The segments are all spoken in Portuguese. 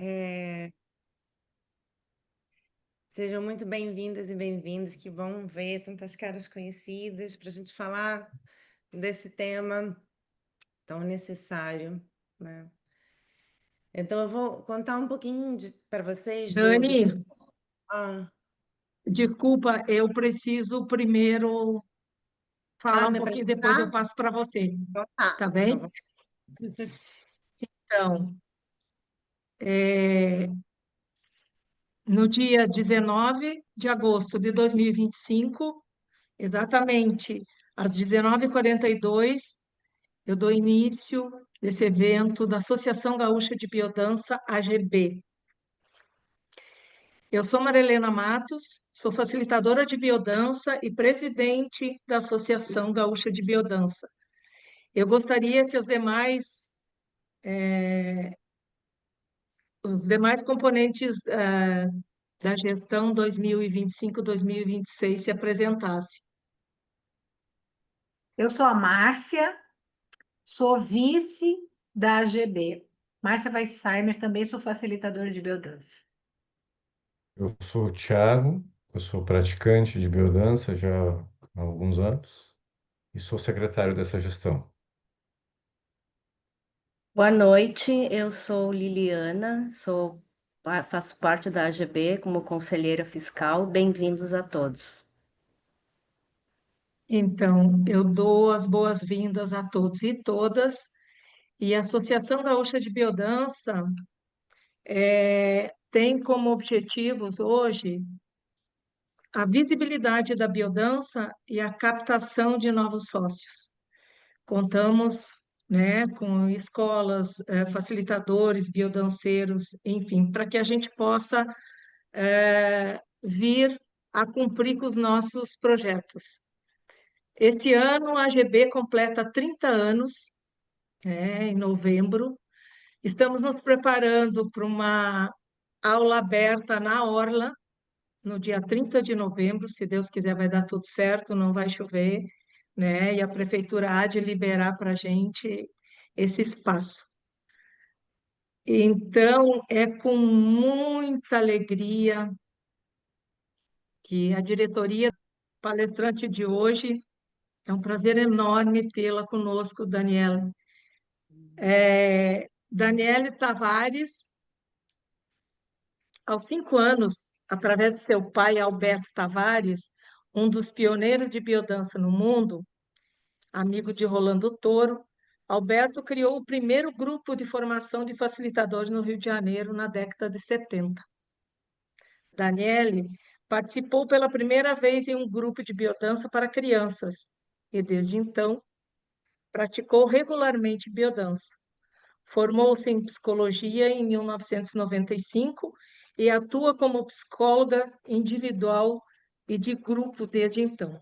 É, Sejam muito bem-vindas e bem-vindos, que bom ver tantas caras conhecidas para a gente falar desse tema tão necessário, né? Então, eu vou contar um pouquinho para vocês do Dani, percurso. Ah, desculpa, eu preciso primeiro falar um Me pouquinho, depois eu apresentar? passo para você, Então, tá. tá Então, bem? Então, é, no dia 19 de agosto de 2025, exatamente às 19h42, eu dou início desse evento da Associação Gaúcha de Biodança, AGB. Eu sou Marilena Matos, sou facilitadora de biodança e presidente da Associação Gaúcha de Biodança. Eu gostaria que os demais componentes da gestão 2025-2026 se apresentassem. Eu sou a Márcia, sou vice da AGB. Márcia Weissheimer, também sou facilitadora de biodança. Eu sou o Thiago, eu sou praticante de biodança já há alguns anos e sou secretário dessa gestão. Boa noite, eu sou Liliana, faço parte da AGB como conselheira fiscal. Bem-vindos a todos. Então, eu dou as boas-vindas a todos e todas, e a Associação Gaúcha de Biodança tem como objetivos hoje a visibilidade da biodança e a captação de novos sócios. Contamos, né, com escolas, facilitadores, biodanceiros, enfim, para que a gente possa vir a cumprir com os nossos projetos. Esse ano a AGB completa 30 anos, em novembro. Estamos nos preparando para uma aula aberta na Orla, no dia 30 de novembro, se Deus quiser, vai dar tudo certo, não vai chover, né? E a prefeitura há de liberar para a gente esse espaço. Então, é com muita alegria que a diretoria palestrante de hoje, é um prazer enorme tê-la conosco, Daniela. Daniele Tavares, aos 5 anos, através de seu pai, Alberto Tavares, um dos pioneiros de biodança no mundo, amigo de Rolando Toro, Alberto criou o primeiro grupo de formação de facilitadores no Rio de Janeiro na década de 70. Daniele participou pela primeira vez em um grupo de biodança para crianças e, desde então, praticou regularmente biodança. Formou-se em psicologia em 1995 e atua como psicóloga individual e de grupo desde então.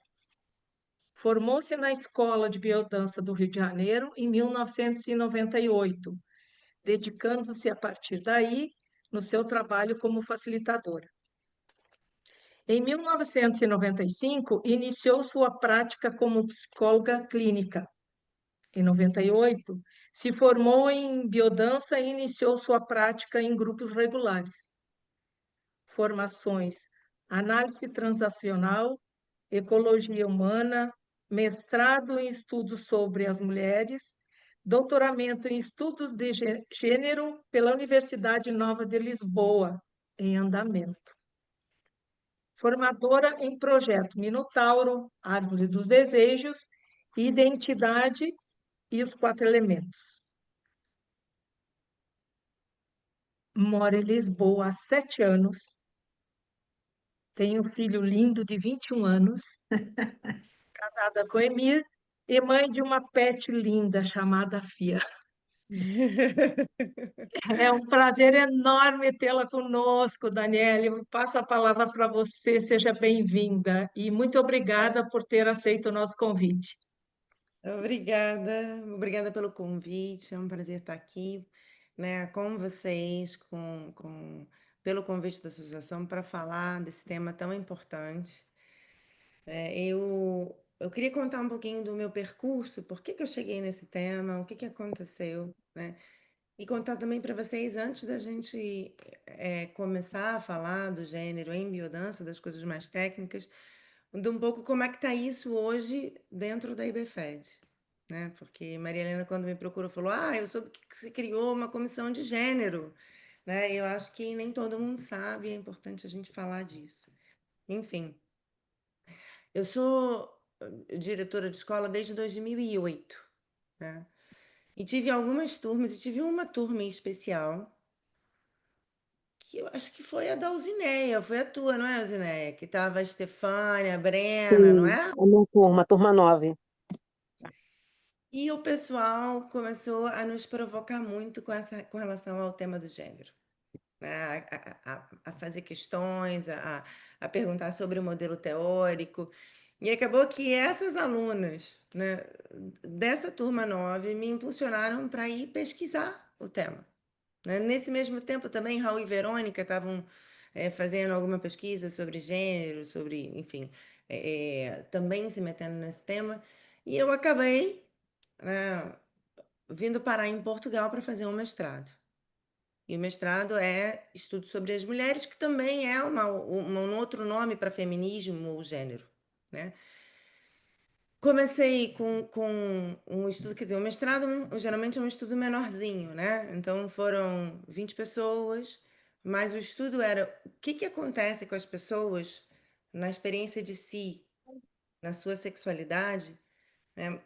Formou-se na Escola de Biodança do Rio de Janeiro em 1998, dedicando-se a partir daí no seu trabalho como facilitadora. Em 1995, iniciou sua prática como psicóloga clínica. Em 98, se formou em biodança e iniciou sua prática em grupos regulares. Formações: análise transacional, ecologia humana, mestrado em estudos sobre as mulheres, doutoramento em estudos de gênero pela Universidade Nova de Lisboa, em andamento. Formadora em projeto Minotauro, Árvore dos Desejos, Identidade e os 4 elementos. Mora em Lisboa há 7 anos. Tem um filho lindo de 21 anos, casada com Emir, e mãe de uma pet linda chamada Fia. É um prazer enorme tê-la conosco, Daniele. Eu passo a palavra para você, seja bem-vinda. E muito obrigada por ter aceito o nosso convite. Obrigada pelo convite. É um prazer estar aqui, né, com vocês, pelo convite da associação para falar desse tema tão importante. Eu queria contar um pouquinho do meu percurso, por que que eu cheguei nesse tema, o que que aconteceu, né? e contar também para vocês, antes da gente começar a falar do gênero em biodança, das coisas mais técnicas, de um pouco como é que está isso hoje dentro da IBFED, né? Porque Maria Helena, quando me procurou, falou: eu soube que se criou uma comissão de gênero, né? Eu acho que nem todo mundo sabe, é importante a gente falar disso. Enfim, eu sou diretora de escola desde 2008, né? E tive algumas turmas, e tive uma turma em especial, que eu acho que foi a da Alzineia, foi a tua, não é, Alzineia? Que tava a Estefânia, a Brena, não Sim, é? a minha turma 9. E o pessoal começou a nos provocar muito com relação ao tema do gênero, né? A fazer questões, a perguntar sobre o modelo teórico. E acabou que essas alunas, né, dessa turma 9 me impulsionaram para ir pesquisar o tema, né? Nesse mesmo tempo também, Raul e Verônica estavam fazendo alguma pesquisa sobre gênero, sobre, enfim, também se metendo nesse tema. E eu acabei, né, vindo parar em Portugal para fazer um mestrado. E o mestrado é estudo sobre as mulheres, que também é um outro nome para feminismo ou gênero, né? Comecei com um estudo, quer dizer, o mestrado geralmente é um estudo menorzinho, né? Então foram 20 pessoas, mas o estudo era o que que acontece com as pessoas na experiência de si, na sua sexualidade, né?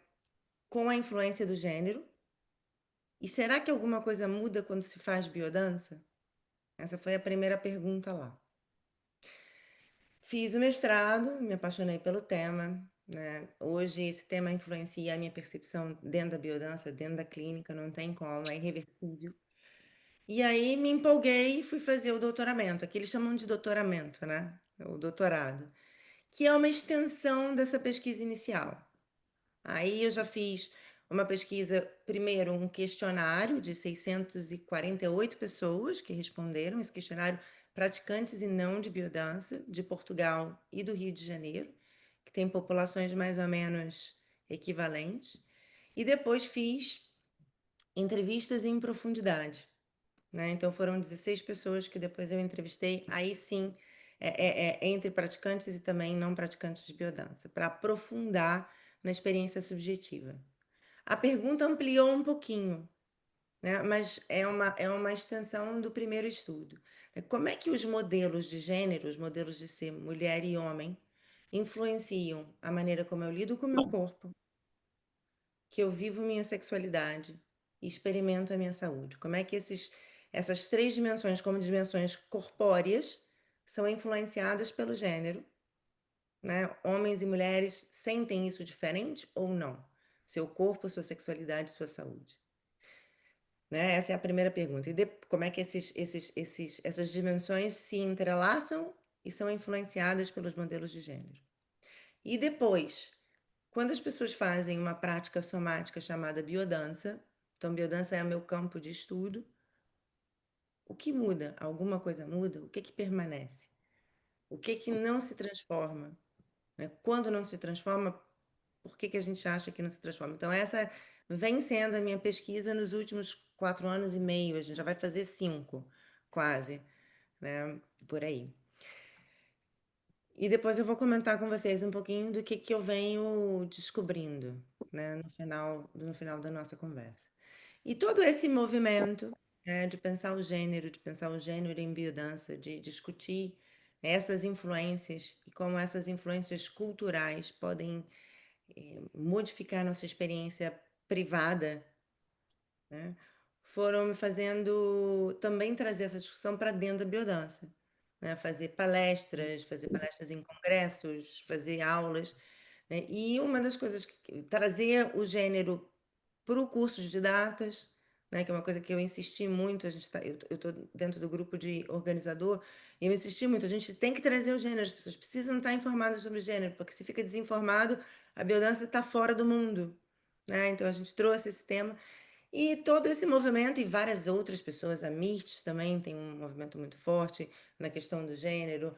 Com a influência do gênero. E será que alguma coisa muda quando se faz biodança? Essa foi a primeira pergunta lá. Fiz o mestrado, me apaixonei pelo tema, né? Hoje esse tema influencia a minha percepção dentro da biodança, dentro da clínica, não tem como, é irreversível. E aí me empolguei e fui fazer o doutoramento. Aqui eles chamam de doutoramento, né? O doutorado, que é uma extensão dessa pesquisa inicial. Aí eu já fiz uma pesquisa, primeiro um questionário de 648 pessoas que responderam esse questionário, praticantes e não de biodança, de Portugal e do Rio de Janeiro, que tem populações mais ou menos equivalentes. E depois fiz entrevistas em profundidade, né? Então foram 16 pessoas que depois eu entrevistei, aí sim, entre praticantes e também não praticantes de biodança, para aprofundar na experiência subjetiva. A pergunta ampliou um pouquinho, né? Mas é uma extensão do primeiro estudo. Como é que os modelos de gênero, os modelos de ser mulher e homem, influenciam a maneira como eu lido com o meu corpo, que eu vivo minha sexualidade e experimento a minha saúde? Como é que essas três dimensões, como dimensões corpóreas, são influenciadas pelo gênero, né? Homens e mulheres sentem isso diferente ou não? Seu corpo, sua sexualidade, sua saúde. Né? Essa é a primeira pergunta. E como é que essas dimensões se entrelaçam e são influenciadas pelos modelos de gênero? E depois, quando as pessoas fazem uma prática somática chamada biodança, então biodança é o meu campo de estudo, o que muda? Alguma coisa muda? O que que permanece? O que que não se transforma? Né? Quando não se transforma, por que que a gente acha que não se transforma? Então, essa vem sendo a minha pesquisa nos últimos 4 anos e meio, a gente já vai fazer 5, quase, né? Por aí. E depois eu vou comentar com vocês um pouquinho do que eu venho descobrindo, né, no final da nossa conversa. E todo esse movimento, né, de pensar o gênero em biodança, de discutir essas influências e como essas influências culturais podem modificar nossa experiência privada, né, foram me fazendo também trazer essa discussão para dentro da biodança, né, fazer palestras em congressos, fazer aulas, né, e uma das coisas trazer o gênero para o curso de datas, né, que é uma coisa que eu insisti muito, eu estou dentro do grupo de organizador, e eu insisti muito, a gente tem que trazer o gênero, as pessoas precisam estar informadas sobre o gênero, porque se fica desinformado, a biodança está fora do mundo, né? Então a gente trouxe esse tema, e todo esse movimento, e várias outras pessoas, a Mirtes também tem um movimento muito forte na questão do gênero,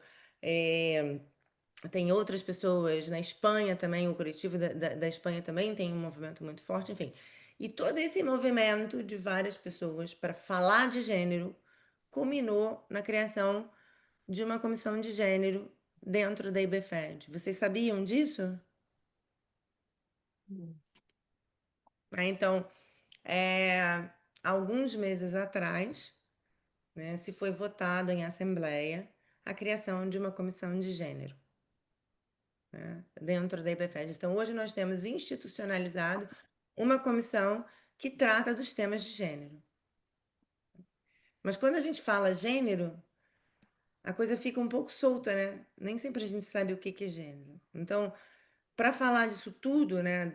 tem outras pessoas na Espanha também, o coletivo da Espanha também tem um movimento muito forte, enfim. E todo esse movimento de várias pessoas para falar de gênero culminou na criação de uma comissão de gênero dentro da IBFED. Vocês sabiam disso? Então, alguns meses atrás, né, se foi votado em assembleia a criação de uma comissão de gênero, né, dentro da IBFED. Então, hoje nós temos institucionalizado uma comissão que trata dos temas de gênero. Mas quando a gente fala gênero, a coisa fica um pouco solta, né? Nem sempre a gente sabe o que é gênero. Então, para falar disso tudo, né,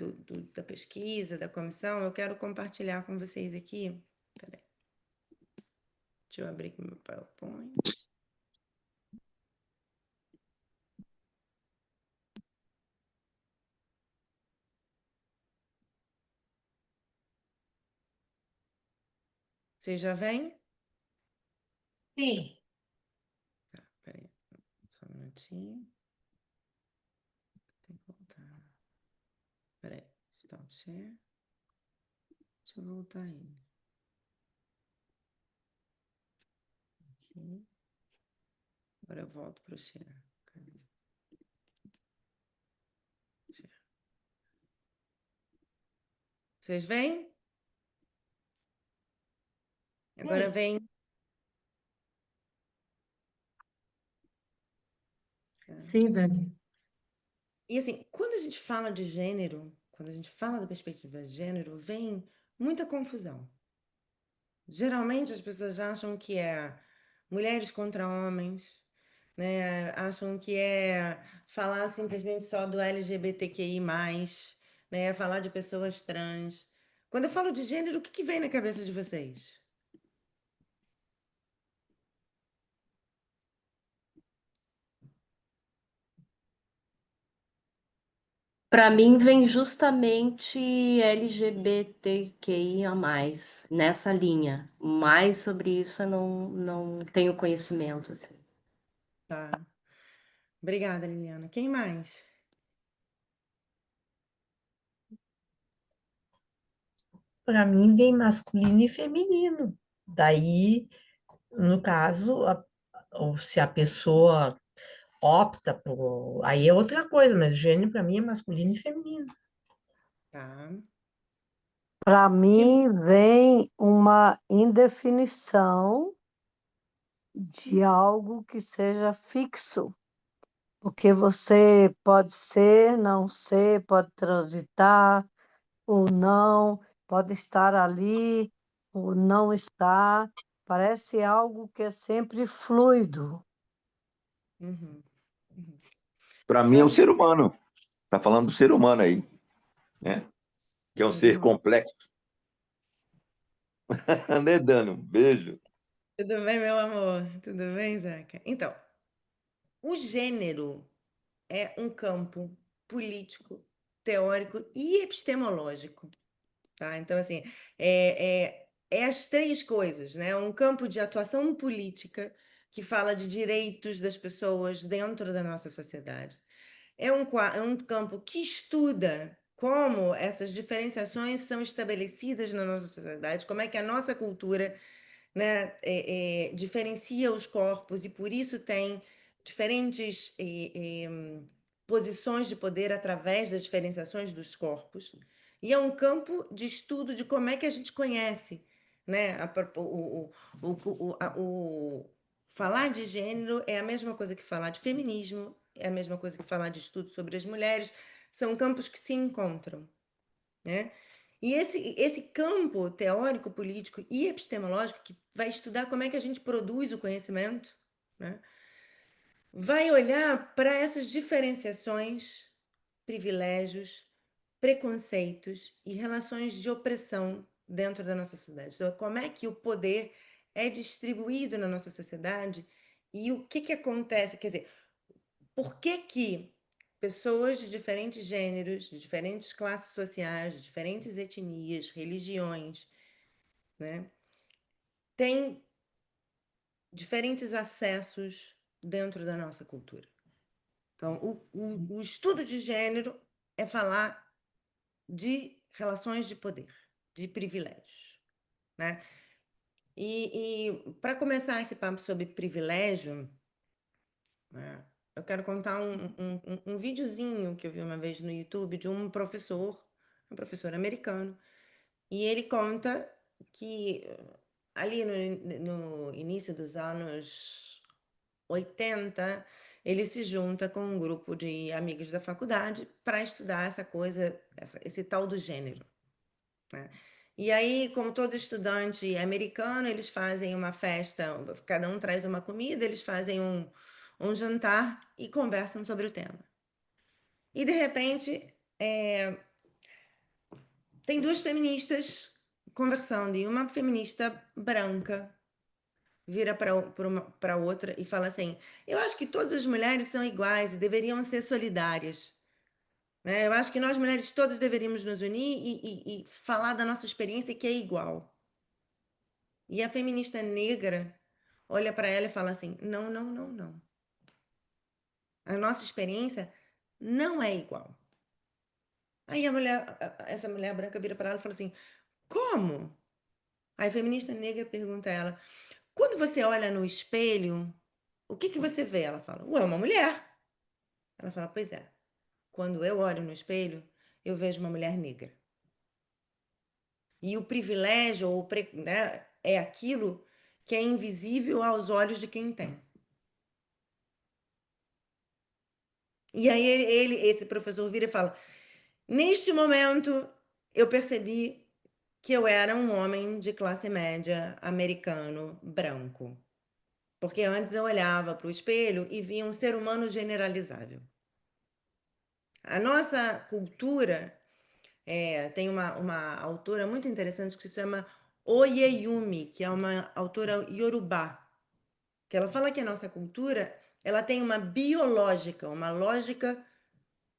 da pesquisa, da comissão, eu quero compartilhar com vocês aqui. Peraí. Deixa eu abrir aqui meu PowerPoint. Vocês já vêm? Sim. Tá, peraí. Só um minutinho. Tem que voltar. Peraí. Stop share. Deixa eu voltar aí. Aqui. Agora eu volto para o share. Cadê? Share. Vocês vêm? Agora vem. Sim, Dani. E assim, quando a gente fala de gênero, quando a gente fala da perspectiva de gênero, vem muita confusão. Geralmente as pessoas acham que é mulheres contra homens, né? Acham que é falar simplesmente só do LGBTQI+, né? Falar de pessoas trans. Quando eu falo de gênero, o que vem na cabeça de vocês? Para mim, vem justamente LGBTQIA+, nessa linha. Mais sobre isso eu não tenho conhecimento, assim. Tá. Obrigada, Liliana. Quem mais? Para mim vem masculino e feminino. Daí, no caso, ou se a pessoa opta por. Aí é outra coisa, mas gênero para mim é masculino e feminino. Tá. Para Que- mim, vem uma indefinição de algo que seja fixo, porque você pode ser, não ser, pode transitar ou não, pode estar ali ou não estar. Parece algo que é sempre fluido. Uhum. Uhum. Para mim é Então, o ser humano. Está falando do ser humano aí, né? Que é um ser uhum. complexo. Né, Dano? Beijo. Tudo bem, meu amor? Tudo bem, Zeca? Então, o gênero é um campo político, teórico e epistemológico, tá? Então, assim, é as três coisas, né? Um campo de atuação política que fala de direitos das pessoas dentro da nossa sociedade. É um campo que estuda como essas diferenciações são estabelecidas na nossa sociedade, como é que a nossa cultura, né, diferencia os corpos e por isso tem diferentes posições de poder através das diferenciações dos corpos. E é um campo de estudo de como é que a gente conhece, né? Falar de gênero é a mesma coisa que falar de feminismo, é a mesma coisa que falar de estudo sobre as mulheres, são campos que se encontram, né? E esse campo teórico, político e epistemológico, que vai estudar como é que a gente produz o conhecimento, né? Vai olhar para essas diferenciações, privilégios, preconceitos e relações de opressão dentro da nossa sociedade. Então, como é que o poder é distribuído na nossa sociedade e o que acontece? Quer dizer, por que que pessoas de diferentes gêneros, de diferentes classes sociais, de diferentes etnias, religiões, né, têm diferentes acessos dentro da nossa cultura? Então, o estudo de gênero é falar de relações de poder, de privilégios, né? E para começar esse papo sobre privilégio, né, eu quero contar um videozinho que eu vi uma vez no YouTube de um professor americano, e ele conta que ali no início dos anos 80, ele se junta com um grupo de amigos da faculdade para estudar essa coisa, esse tal do gênero, né? E aí, como todo estudante americano, eles fazem uma festa, cada um traz uma comida, eles fazem um jantar e conversam sobre o tema. E de repente, tem duas feministas conversando, e uma feminista branca vira para outra e fala assim: eu acho que todas as mulheres são iguais e deveriam ser solidárias, né? Eu acho que nós mulheres todas deveríamos nos unir e falar da nossa experiência que é igual. E a feminista negra olha para ela e fala assim: não, não, não, não. A nossa experiência não é igual. Aí essa mulher branca vira para ela e fala assim: como? Aí a feminista negra pergunta a ela: quando você olha no espelho, o que que você vê? Ela fala: ué, uma mulher. Ela fala: pois é. Quando eu olho no espelho, eu vejo uma mulher negra. E o privilégio, né, é aquilo que é invisível aos olhos de quem tem. E aí esse professor vira e fala: neste momento eu percebi que eu era um homem de classe média americano branco. Porque antes eu olhava para o espelho e via um ser humano generalizável. A nossa cultura tem uma autora muito interessante que se chama Oyeyumi, que é uma autora iorubá, que ela fala que a nossa cultura ela tem uma biológica, uma lógica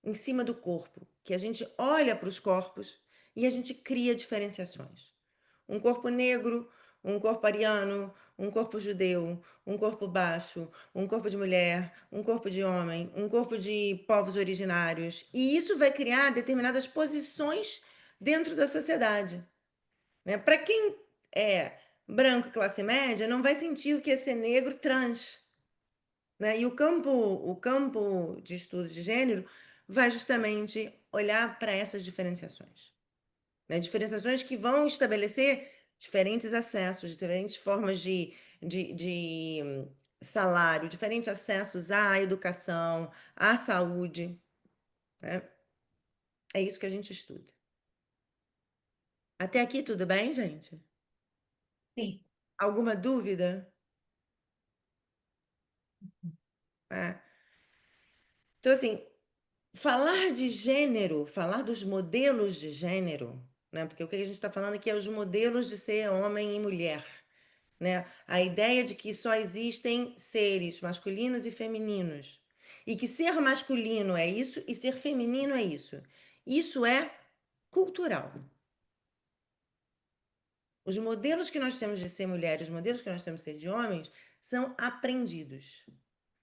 em cima do corpo, que a gente olha para os corpos e a gente cria diferenciações. Um corpo negro, um corpo ariano, um corpo judeu, um corpo baixo, um corpo de mulher, um corpo de homem, um corpo de povos originários. E isso vai criar determinadas posições dentro da sociedade, né? Para quem é branco, classe média, não vai sentir o que é ser negro trans, né? E o campo de estudo de gênero vai justamente olhar para essas diferenciações, né? Diferenciações que vão estabelecer diferentes acessos, diferentes formas de salário, diferentes acessos à educação, à saúde, né? É isso que a gente estuda. Até aqui tudo bem, gente? Sim. Alguma dúvida? É. Então, assim, falar de gênero, falar dos modelos de gênero, né? Porque o que a gente está falando aqui é os modelos de ser homem e mulher, né? A ideia de que só existem seres masculinos e femininos, e que ser masculino é isso e ser feminino é isso. Isso é cultural. Os modelos que nós temos de ser mulher, os modelos que nós temos de ser de homens, são aprendidos.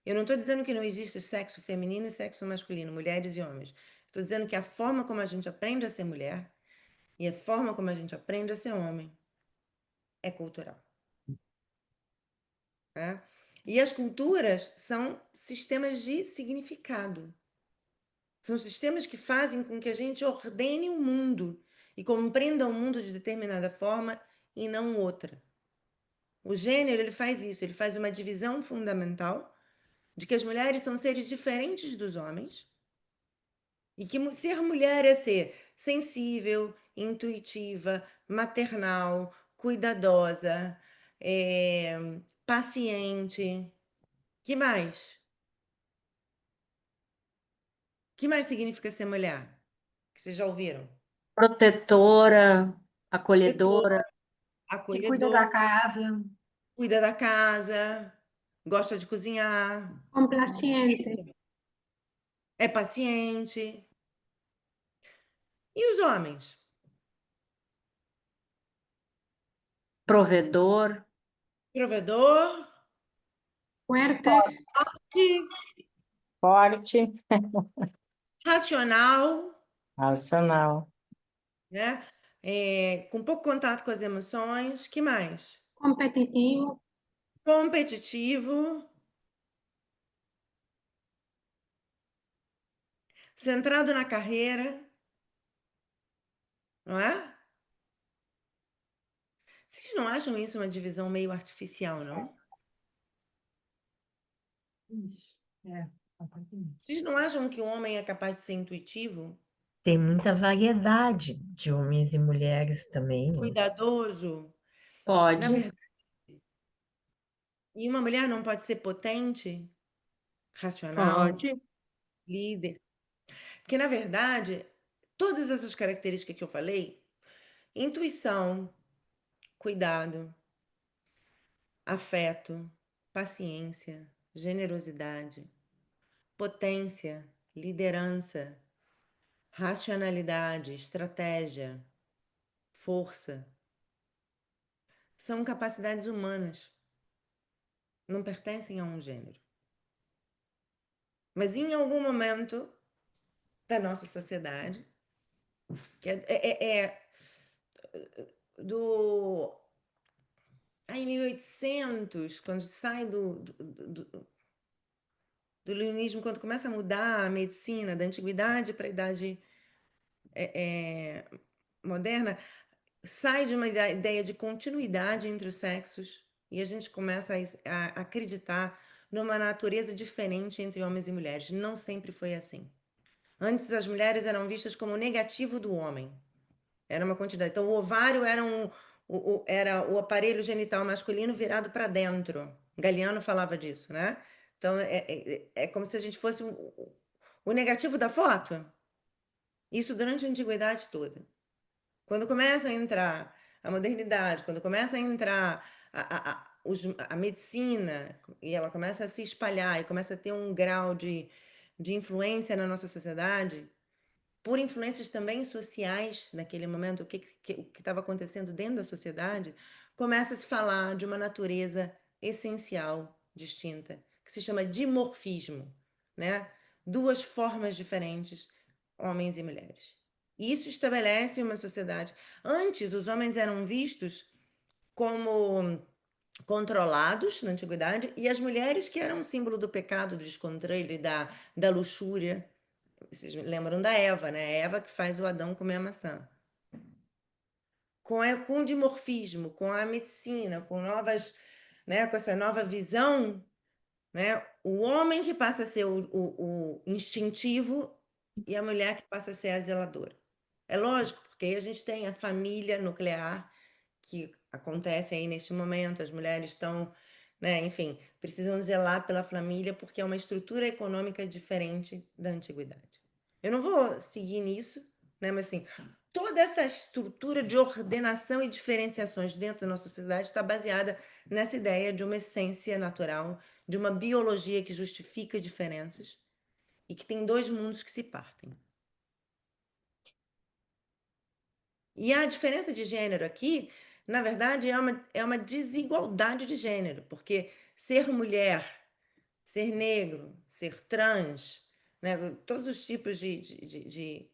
Eu não estou dizendo que não existe sexo feminino e sexo masculino, mulheres e homens. Estou dizendo que a forma como a gente aprende a ser mulher e a forma como a gente aprende a ser homem é cultural, né? E as culturas são sistemas de significado. São sistemas que fazem com que a gente ordene o mundo e compreenda o mundo de determinada forma e não outra. O gênero, ele faz isso, ele faz uma divisão fundamental de que as mulheres são seres diferentes dos homens e que ser mulher é ser sensível, intuitiva, maternal, cuidadosa, paciente. Que mais? Que mais significa ser mulher? Que vocês já ouviram? Protetora, Protetora, acolhedora. Que cuida da acolhedora, casa. cuida da casa, gosta de cozinhar, Complaciente. isso. É paciente. E os homens? Provedor, Provedor, Fuertes. Forte, racional, racional. né? com pouco contato com as emoções, que mais? competitivo, Competitivo, centrado na carreira, não é? Vocês não acham isso uma divisão meio artificial, não? Isso. Completamente. Vocês não acham que o homem é capaz de ser intuitivo, Tem muita variedade de homens e mulheres também, né? cuidadoso? Na Pode. verdade, e uma mulher não pode ser potente, racional, Pode. líder? Porque, na verdade, todas essas características que eu falei, intuição, cuidado, afeto, paciência, generosidade, potência, liderança, racionalidade, estratégia, força, são capacidades humanas, não pertencem a um gênero. Mas em algum momento da nossa sociedade, que é do. Aí, 1800, quando sai do iluminismo, quando começa a mudar a medicina da antiguidade para a idade moderna, sai de uma ideia de continuidade entre os sexos e a gente começa a acreditar numa natureza diferente entre homens e mulheres. Não sempre foi assim. Antes, as mulheres eram vistas como o negativo do homem. Era uma quantidade. Então, o ovário era era o aparelho genital masculino virado para dentro. Galiano falava disso, né? Então, é como se a gente fosse o negativo da foto. Isso durante a antiguidade toda. Quando começa a entrar a modernidade, quando começa a entrar a medicina, e ela começa a se espalhar e começa a ter um grau de influência na nossa sociedade, por influências também sociais naquele momento, o que estava acontecendo dentro da sociedade, começa a se falar de uma natureza essencial, distinta, que se chama dimorfismo, né? Duas formas diferentes, homens e mulheres. E isso estabelece uma sociedade. Antes, os homens eram vistos como controlados na antiguidade e as mulheres que eram um símbolo do pecado, do descontrole, da luxúria. Vocês lembram da Eva, né? A Eva que faz o Adão comer a maçã. Com o dimorfismo, com a medicina, com novas, né, com essa nova visão, né? O homem que passa a ser o instintivo e a mulher que passa a ser a zeladora. É lógico, porque aí a gente tem a família nuclear que acontece aí neste momento, as mulheres estão, né, enfim, precisam zelar pela família porque é uma estrutura econômica diferente da antiguidade. Eu não vou seguir nisso, né, mas assim, toda essa estrutura de ordenação e diferenciações dentro da nossa sociedade está baseada nessa ideia de uma essência natural, de uma biologia que justifica diferenças e que tem dois mundos que se partem. E a diferença de gênero aqui, na verdade, é uma desigualdade de gênero, porque ser mulher, ser negro, ser trans, né, todos os tipos de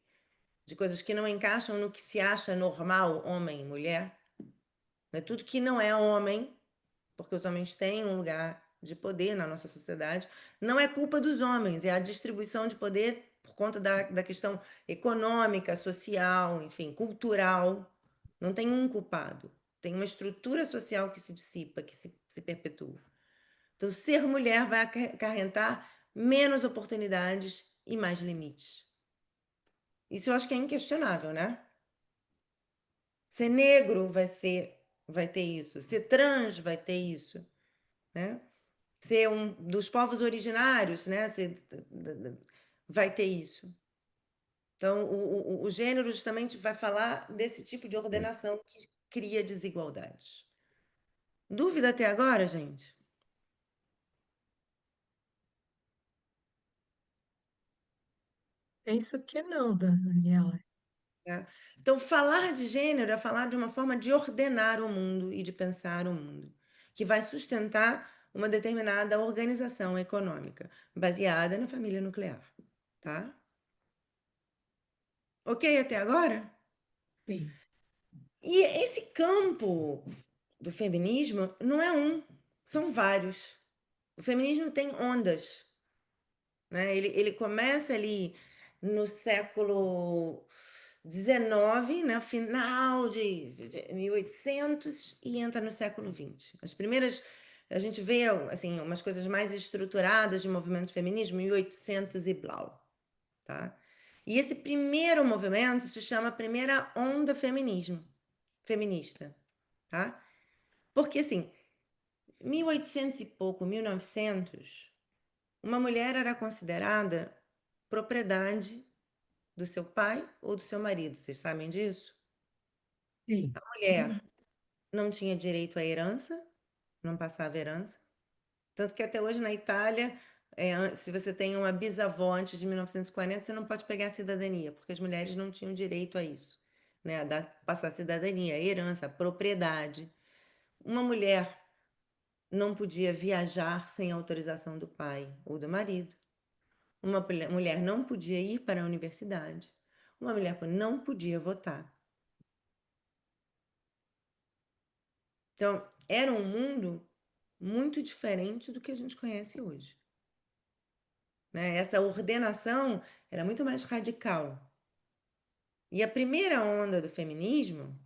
coisas que não encaixam no que se acha normal, homem e mulher, né, tudo que não é homem, porque os homens têm um lugar de poder na nossa sociedade, não é culpa dos homens, é a distribuição de poder por conta da questão econômica, social, enfim, cultural. Não tem um culpado. Tem uma estrutura social que se dissipa, que se perpetua. Então, ser mulher vai acarretar menos oportunidades e mais limites. Isso eu acho que é inquestionável, né? Ser negro vai ter isso. Ser trans vai ter isso, né? Ser um dos povos originários, né? Vai ter isso. Então, o gênero justamente vai falar desse tipo de ordenação que cria desigualdades. Dúvida até agora, gente? Penso que não, Daniela. Tá? Então, falar de gênero é falar de uma forma de ordenar o mundo e de pensar o mundo, que vai sustentar uma determinada organização econômica, baseada na família nuclear, tá? Ok até agora? Sim. E esse campo do feminismo não é um, são vários. O feminismo tem ondas, né? Ele começa ali no século XIX, né? Final de 1800 e entra no século XX. As primeiras, a gente vê assim, umas coisas mais estruturadas de movimentos feminismo em 1800 e blau, tá? E esse primeiro movimento se chama Primeira Onda Feminista, tá? Porque assim, 1800 e pouco, 1900, uma mulher era considerada propriedade do seu pai ou do seu marido. Vocês sabem disso? Sim. A mulher não tinha direito à herança, não passava herança. Tanto que até hoje na Itália, se você tem uma bisavó antes de 1940, você não pode pegar a cidadania, porque as mulheres não tinham direito a isso, né? Passar a cidadania, a herança, a propriedade. Uma mulher não podia viajar sem autorização do pai ou do marido. Uma mulher não podia ir para a universidade. Uma mulher não podia votar. Então, era um mundo muito diferente do que a gente conhece hoje, né? Essa ordenação era muito mais radical. E a primeira onda do feminismo,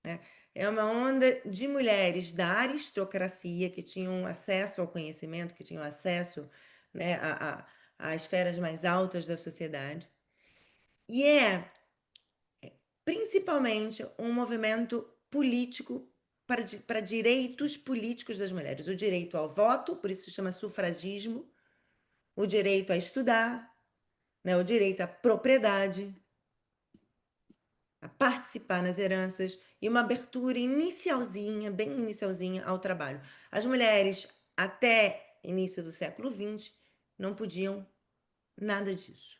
né, é uma onda de mulheres da aristocracia que tinham acesso ao conhecimento, que tinham acesso, né, a esferas mais altas da sociedade. E é principalmente um movimento político para direitos políticos das mulheres. O direito ao voto, por isso se chama sufragismo, o direito a estudar, né, o direito à propriedade, a participar nas heranças e uma abertura inicialzinha, bem inicialzinha, ao trabalho. As mulheres, até início do século XX, não podiam nada disso.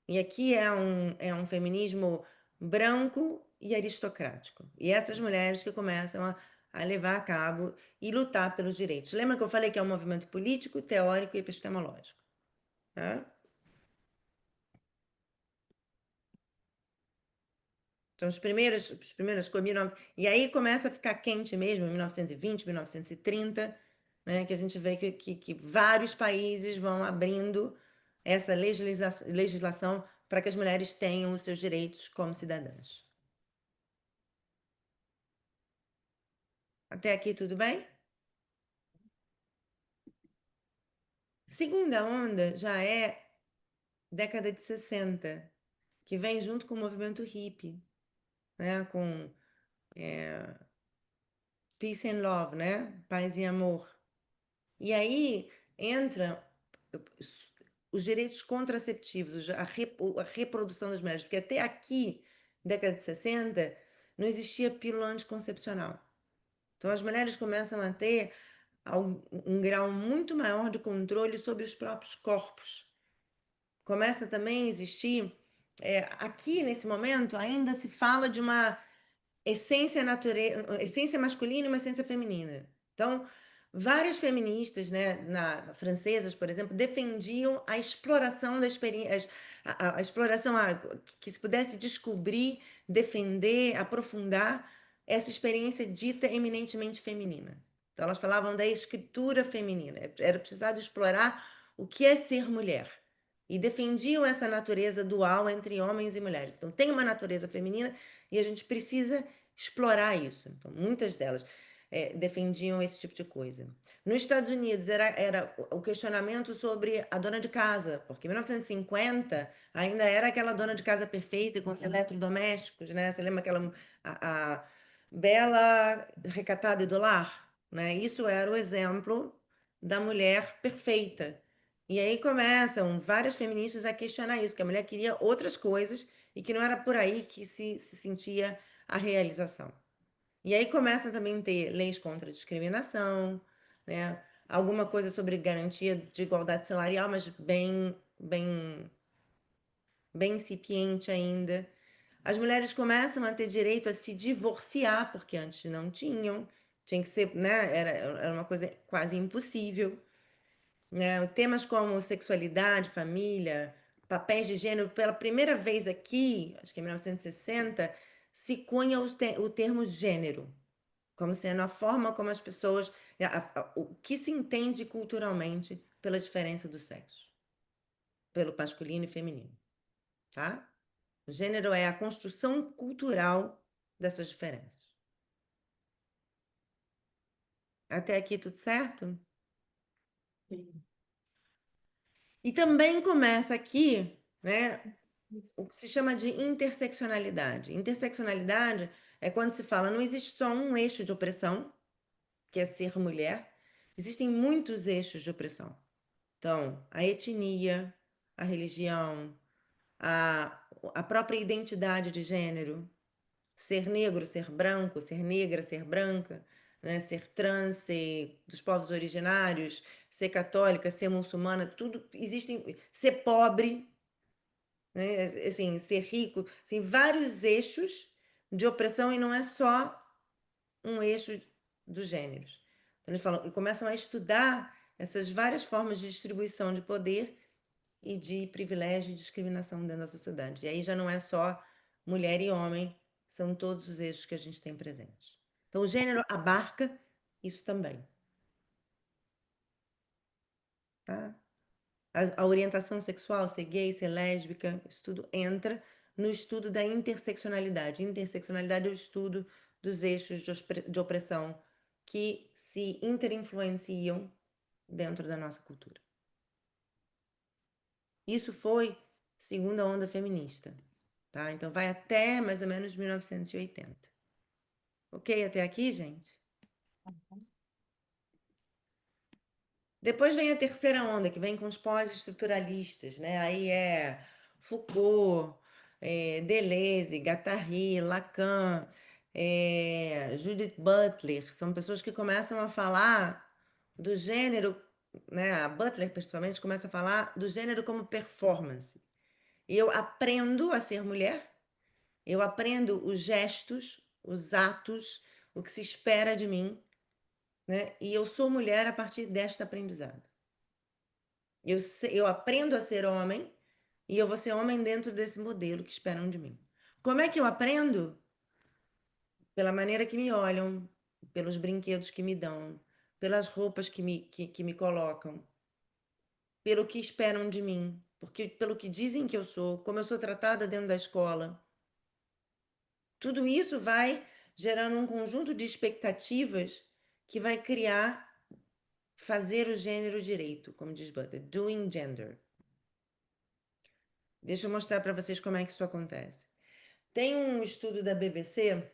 E aqui é um feminismo branco e aristocrático. E essas mulheres que começam a levar a cabo e lutar pelos direitos. Lembra que eu falei que é um movimento político, teórico e epistemológico, né? Então, e aí começa a ficar quente mesmo, em 1920, 1930, né, que a gente vê que vários países vão abrindo essa legislação para que as mulheres tenham os seus direitos como cidadãs. Até aqui tudo bem? Segunda onda já é década de 60, que vem junto com o movimento hippie, né, com peace and love, né, paz e amor. E aí entra os direitos contraceptivos, a reprodução das mulheres, porque até aqui, década de 60, não existia pílula anticoncepcional. Então as mulheres começam a ter um grau muito maior de controle sobre os próprios corpos. Começa também a existir, aqui nesse momento, ainda se fala de uma essência masculina e uma essência feminina. Então, várias feministas, né, francesas, por exemplo, defendiam a exploração da experiência, a exploração, que se pudesse descobrir, defender, aprofundar essa experiência dita eminentemente feminina. Então, elas falavam da escritura feminina. Era precisado explorar o que é ser mulher. E defendiam essa natureza dual entre homens e mulheres. Então, tem uma natureza feminina e a gente precisa explorar isso. Então, muitas delas defendiam esse tipo de coisa. Nos Estados Unidos, era o questionamento sobre a dona de casa, porque em 1950 ainda era aquela dona de casa perfeita com os eletrodomésticos, né? Você lembra aquela a bela recatada e do lar? Né? Isso era o exemplo da mulher perfeita. E aí começam várias feministas a questionar isso, que a mulher queria outras coisas e que não era por aí que se sentia a realização. E aí começa também a ter leis contra a discriminação, né? Alguma coisa sobre garantia de igualdade salarial, mas bem incipiente ainda. As mulheres começam a ter direito a se divorciar, porque antes não tinham. Tinha que ser, né? Era uma coisa quase impossível, né? Temas como sexualidade, família, papéis de gênero, pela primeira vez aqui, acho que em 1960, se cunha o termo gênero, como sendo a forma como as pessoas, o que se entende culturalmente pela diferença dos sexos, pelo masculino e feminino, tá? O gênero é a construção cultural dessas diferenças. Até aqui tudo certo? E também começa aqui, né, o que se chama de interseccionalidade. Interseccionalidade é quando se fala não existe só um eixo de opressão, que é ser mulher, existem muitos eixos de opressão. Então, a etnia, a religião, a própria identidade de gênero, ser negro, ser branco, ser negra, ser branca, né? Ser trans, ser dos povos originários, ser católica, ser muçulmana, tudo existem, ser pobre, né? Assim, ser rico, tem vários eixos de opressão e não é só um eixo dos gêneros. Então eles falam, e começam a estudar essas várias formas de distribuição de poder e de privilégio e discriminação dentro da sociedade. E aí já não é só mulher e homem, são todos os eixos que a gente tem presentes. Então, o gênero abarca isso também. Tá? A orientação sexual, ser gay, ser lésbica, isso tudo entra no estudo da interseccionalidade. Interseccionalidade é o estudo dos eixos de opressão que se interinfluenciam dentro da nossa cultura. Isso foi segunda onda feminista, tá? Então vai até mais ou menos 1980. Ok até aqui, gente? Depois vem a terceira onda, que vem com os pós-estruturalistas, né? Aí é Foucault, Deleuze, Guattari, Lacan, Judith Butler. São pessoas que começam a falar do gênero, né? A Butler, principalmente, começa a falar do gênero como performance. E eu aprendo a ser mulher, eu aprendo os gestos, os atos, o que se espera de mim, né? E eu sou mulher a partir desta aprendizado. Eu aprendo a ser homem e eu vou ser homem dentro desse modelo que esperam de mim. Como é que eu aprendo? Pela maneira que me olham, pelos brinquedos que me dão, pelas roupas que me colocam, pelo que esperam de mim, porque pelo que dizem que eu sou, como eu sou tratada dentro da escola. Tudo isso vai gerando um conjunto de expectativas que vai criar, fazer o gênero direito, como diz Butler, doing gender. Deixa eu mostrar para vocês como é que isso acontece. Tem um estudo da BBC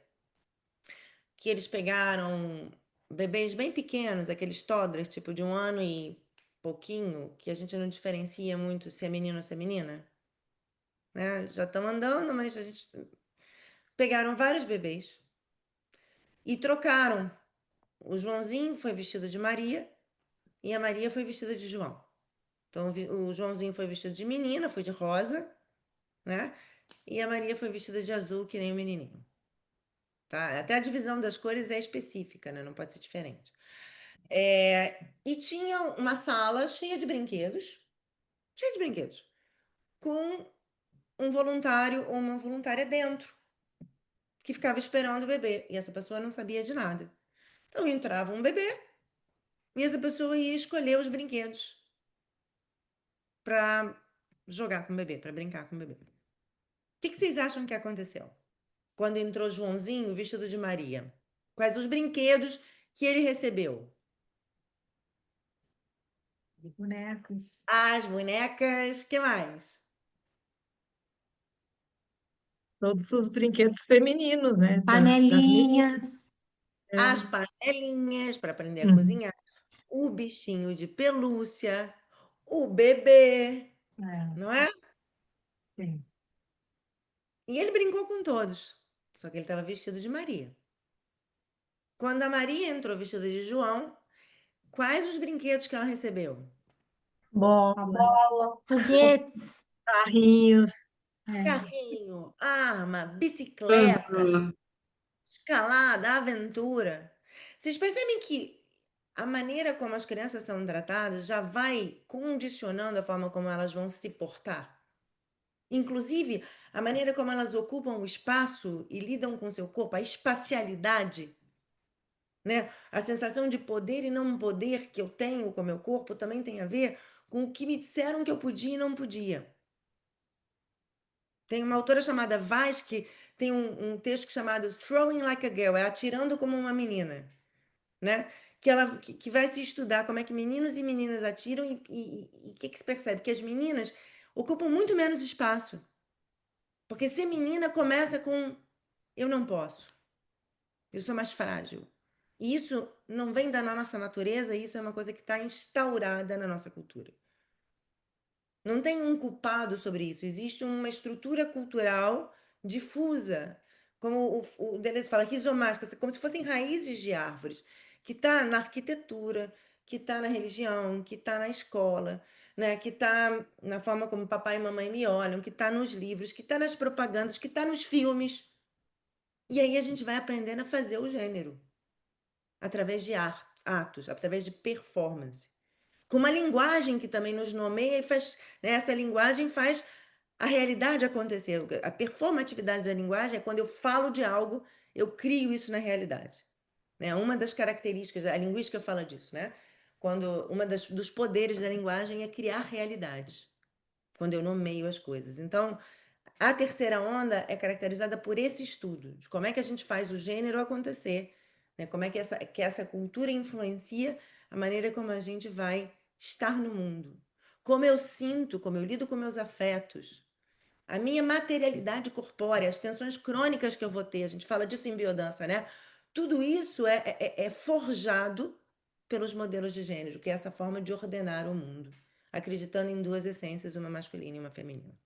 que eles pegaram bebês bem pequenos, aqueles toddlers, tipo de 1 ano e pouquinho, que a gente não diferencia muito se é menino ou se é menina, né? Já estão andando, mas a gente pegaram vários bebês e trocaram. O Joãozinho foi vestido de Maria e a Maria foi vestida de João. Então o Joãozinho foi vestido de menina, foi de rosa, né? E a Maria foi vestida de azul, que nem o menininho. Tá? Até a divisão das cores é específica, né? Não pode ser diferente. E tinha uma sala cheia de brinquedos, com um voluntário ou uma voluntária dentro, que ficava esperando o bebê. E essa pessoa não sabia de nada. Então entrava um bebê e essa pessoa ia escolher os brinquedos para jogar com o bebê, para brincar com o bebê. O que vocês acham que aconteceu quando entrou Joãozinho vestido de Maria? Quais os brinquedos que ele recebeu? Bonecos. As bonecas, que mais? Todos os brinquedos femininos, né? Das meninas. Panelinhas. As panelinhas para aprender a Uhum. cozinhar, o bichinho de pelúcia, o bebê, É, não é? sim. E ele brincou com todos, só que ele estava vestido de Maria. Quando a Maria entrou vestida de João, quais os brinquedos que ela recebeu? Bola. Foguetes. Carrinhos. Carrinho, arma, bicicleta, Uhum. escalada, aventura. Vocês percebem que a maneira como as crianças são tratadas já vai condicionando a forma como elas vão se portar? Inclusive, a maneira como elas ocupam o espaço e lidam com o seu corpo, a espacialidade, né? A sensação de poder e não poder que eu tenho com o meu corpo também tem a ver com o que me disseram que eu podia e não podia. Tem uma autora chamada Vaz que tem um texto chamado Throwing Like a Girl, é atirando como uma menina, né? Que vai se estudar como é que meninos e meninas atiram e o que se percebe? Que as meninas ocupam muito menos espaço. Porque ser menina começa com eu não posso, eu sou mais frágil. E isso não vem da nossa natureza, isso é uma coisa que está instaurada na nossa cultura. Não tem um culpado sobre isso, existe uma estrutura cultural difusa, como o Deleuze fala, rizomática, como se fossem raízes de árvores, que está na arquitetura, que está na religião, que está na escola, né? Que está na forma como papai e mamãe me olham, que está nos livros, que está nas propagandas, que está nos filmes. E aí a gente vai aprendendo a fazer o gênero, através de atos, através de performance. Com uma linguagem que também nos nomeia e faz, né, essa linguagem faz a realidade acontecer. A performatividade da linguagem é quando eu falo de algo, eu crio isso na realidade. Né? Uma das características, a linguística fala disso, né? Quando dos poderes da linguagem é criar realidades, quando eu nomeio as coisas. Então, a terceira onda é caracterizada por esse estudo, de como é que a gente faz o gênero acontecer, né? Como é que essa cultura influencia a maneira como a gente vai estar no mundo. Como eu sinto, como eu lido com meus afetos, a minha materialidade corpórea, as tensões crônicas que eu vou ter, a gente fala disso em biodança, né? Tudo isso é forjado pelos modelos de gênero, que é essa forma de ordenar o mundo, acreditando em duas essências, uma masculina e uma feminina.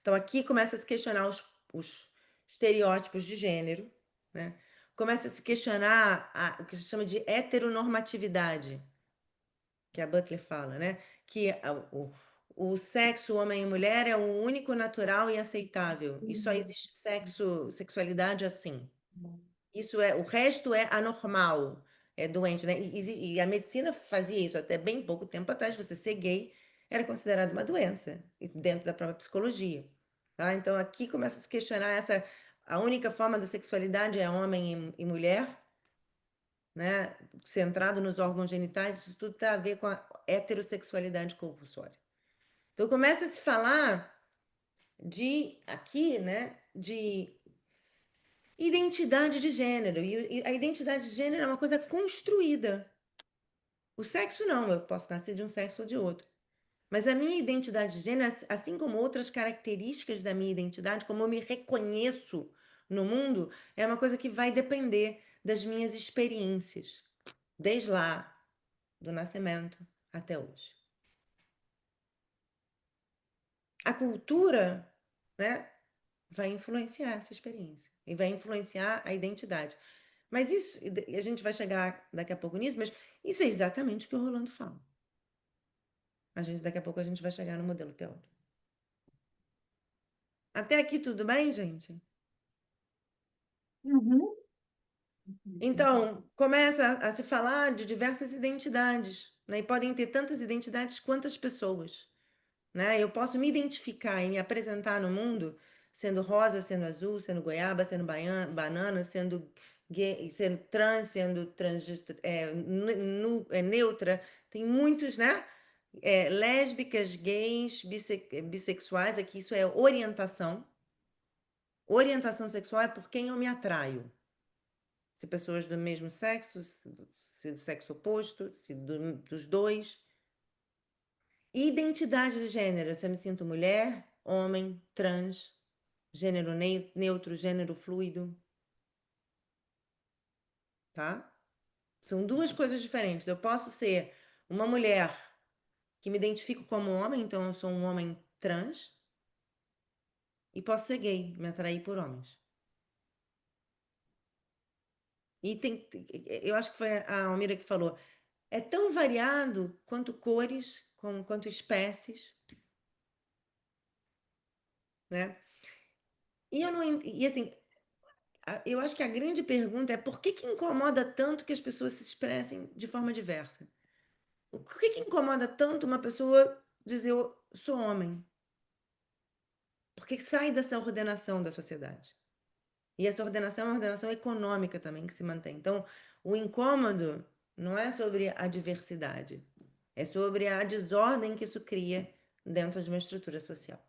Então, aqui começa a se questionar os estereótipos de gênero, né? Começa a se questionar o que se chama de heteronormatividade, que a Butler fala, né? Que o sexo homem e mulher é o único natural e aceitável, e só existe sexualidade assim. O resto é anormal, é doente, né? E a medicina fazia isso até bem pouco tempo atrás. Você ser gay era considerado uma doença dentro da própria psicologia, tá? Então aqui começa a se questionar a única forma da sexualidade é homem e mulher, né? Centrado nos órgãos genitais, isso tudo tem a ver com a heterossexualidade compulsória. Então começa a se falar aqui, né? De identidade de gênero. E a identidade de gênero é uma coisa construída. O sexo não, eu posso nascer de um sexo ou de outro. Mas a minha identidade de gênero, assim como outras características da minha identidade, como eu me reconheço no mundo, é uma coisa que vai depender das minhas experiências, desde lá, do nascimento até hoje. A cultura, né, vai influenciar essa experiência e vai influenciar a identidade. Mas isso, a gente vai chegar daqui a pouco nisso, mas isso é exatamente o que o Rolando fala. Daqui a pouco a gente vai chegar no modelo teórico. Até aqui tudo bem, gente? Uhum. Então, começa a se falar de diversas identidades, né? E podem ter tantas identidades quantas pessoas, né? Eu posso me identificar e me apresentar no mundo sendo rosa, sendo azul, sendo goiaba, sendo banana, sendo gay, sendo trans, sendo neutra. Tem muitos, né? Lésbicas, gays, bissexuais, aqui isso é orientação. Orientação sexual é por quem eu me atraio. Se pessoas do mesmo sexo, se do sexo oposto, se dos dois. Identidade de gênero, se eu me sinto mulher, homem, trans, gênero neutro, gênero fluido, tá? São duas coisas diferentes. Eu posso ser uma mulher que me identifico como homem, então eu sou um homem trans, e posso ser gay, me atrair por homens. E eu acho que foi a Almira que falou, é tão variado quanto cores, quanto espécies, né? E assim, eu acho que a grande pergunta é por que incomoda tanto que as pessoas se expressem de forma diversa? Por que incomoda tanto uma pessoa dizer eu sou homem? porque sai dessa ordenação da sociedade. E essa ordenação é uma ordenação econômica também que se mantém. Então, o incômodo não é sobre a diversidade, é sobre a desordem que isso cria dentro de uma estrutura social,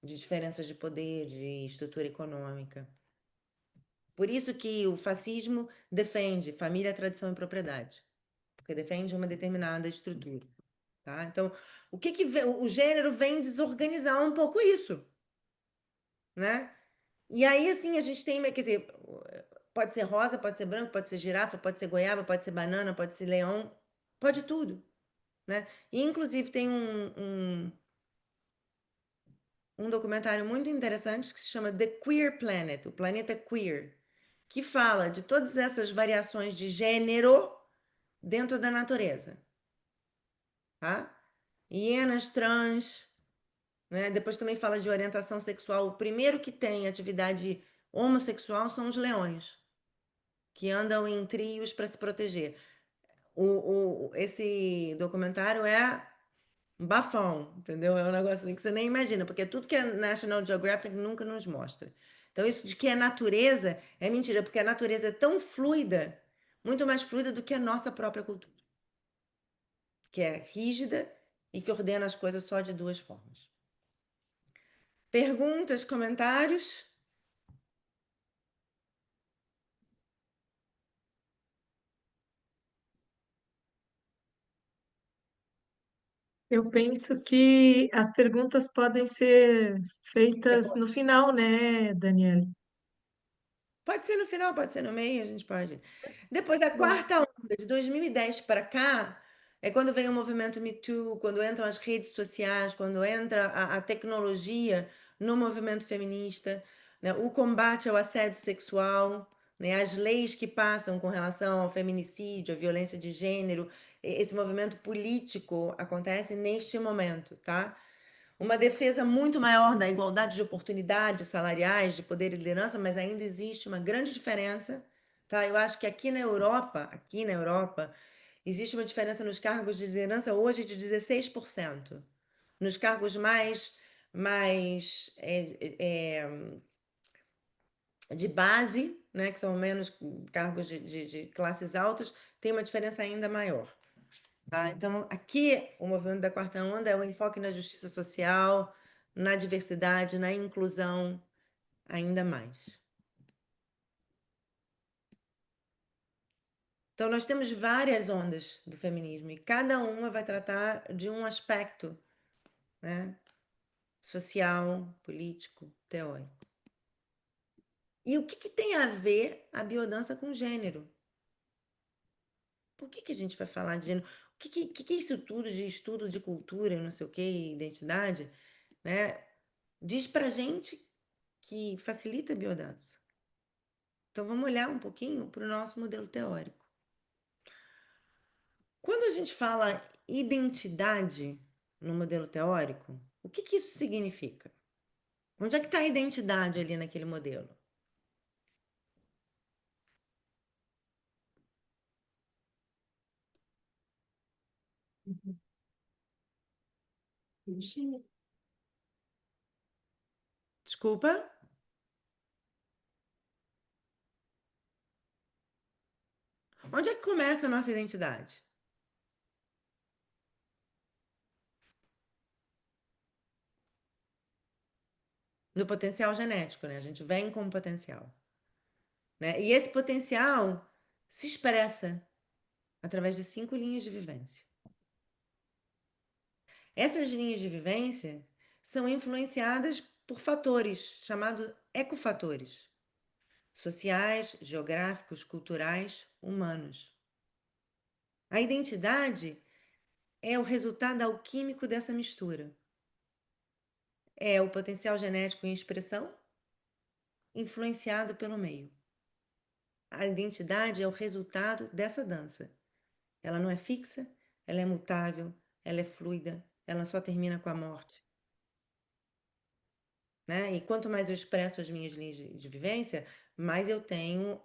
de diferenças de poder, de estrutura econômica. Por isso que o fascismo defende família, tradição e propriedade, porque defende uma determinada estrutura, tá? Então, o gênero vem desorganizar um pouco isso, né? E aí, assim, a gente tem, quer dizer, pode ser rosa, pode ser branco, pode ser girafa, pode ser goiaba, pode ser banana, pode ser leão, pode tudo, né? E, inclusive, tem um documentário muito interessante que se chama The Queer Planet, o planeta queer, que fala de todas essas variações de gênero dentro da natureza, tá? Hienas, trans, né? Depois também fala de orientação sexual. O primeiro que tem atividade homossexual são os leões, que andam em trios para se proteger. Esse documentário é bafão, entendeu? É um negócio assim que você nem imagina, porque tudo que a National Geographic nunca nos mostra. Então, isso de que é natureza é mentira, porque a natureza é tão fluida, muito mais fluida do que a nossa própria cultura, que é rígida e que ordena as coisas só de duas formas. Perguntas, comentários? Eu penso que as perguntas podem ser feitas no final, né, Daniele? Pode ser no final, pode ser no meio, a gente pode. Depois, a quarta onda, de 2010 para cá, é quando vem o movimento Me Too, quando entram as redes sociais, quando entra a tecnologia no movimento feminista, né? O combate ao assédio sexual, né? As leis que passam com relação ao feminicídio, à violência de gênero. Esse movimento político acontece neste momento, tá? Uma defesa muito maior da igualdade de oportunidades salariais, de poder e liderança, mas ainda existe uma grande diferença, tá? Eu acho que aqui na Europa, existe uma diferença nos cargos de liderança hoje de 16%. Nos cargos mais de base, né, que são menos cargos de classes altas, tem uma diferença ainda maior. Tá? Então, aqui, o movimento da quarta onda é o enfoque na justiça social, na diversidade, na inclusão, ainda mais. Então, nós temos várias ondas do feminismo e cada uma vai tratar de um aspecto, né, social, político, teórico. E o que tem a ver a biodança com gênero? Por que a gente vai falar de gênero? O que é isso tudo de estudo de cultura, não sei o que, identidade, né? Diz pra gente que facilita a biodança. Então, vamos olhar um pouquinho para o nosso modelo teórico. Quando a gente fala identidade no modelo teórico, o que isso significa? Onde é que está a identidade ali naquele modelo? Desculpa? Onde é que começa a nossa identidade? No potencial genético, né? A gente vem com um potencial, né? E esse potencial se expressa através de 5 linhas de vivência. Essas linhas de vivência são influenciadas por fatores chamados ecofatores, sociais, geográficos, culturais, humanos. A identidade é o resultado alquímico dessa mistura. É o potencial genético em expressão influenciado pelo meio. A identidade é o resultado dessa dança. Ela não é fixa, ela é mutável, ela é fluida, ela só termina com a morte. Né? E quanto mais eu expresso as minhas linhas de vivência, mais eu tenho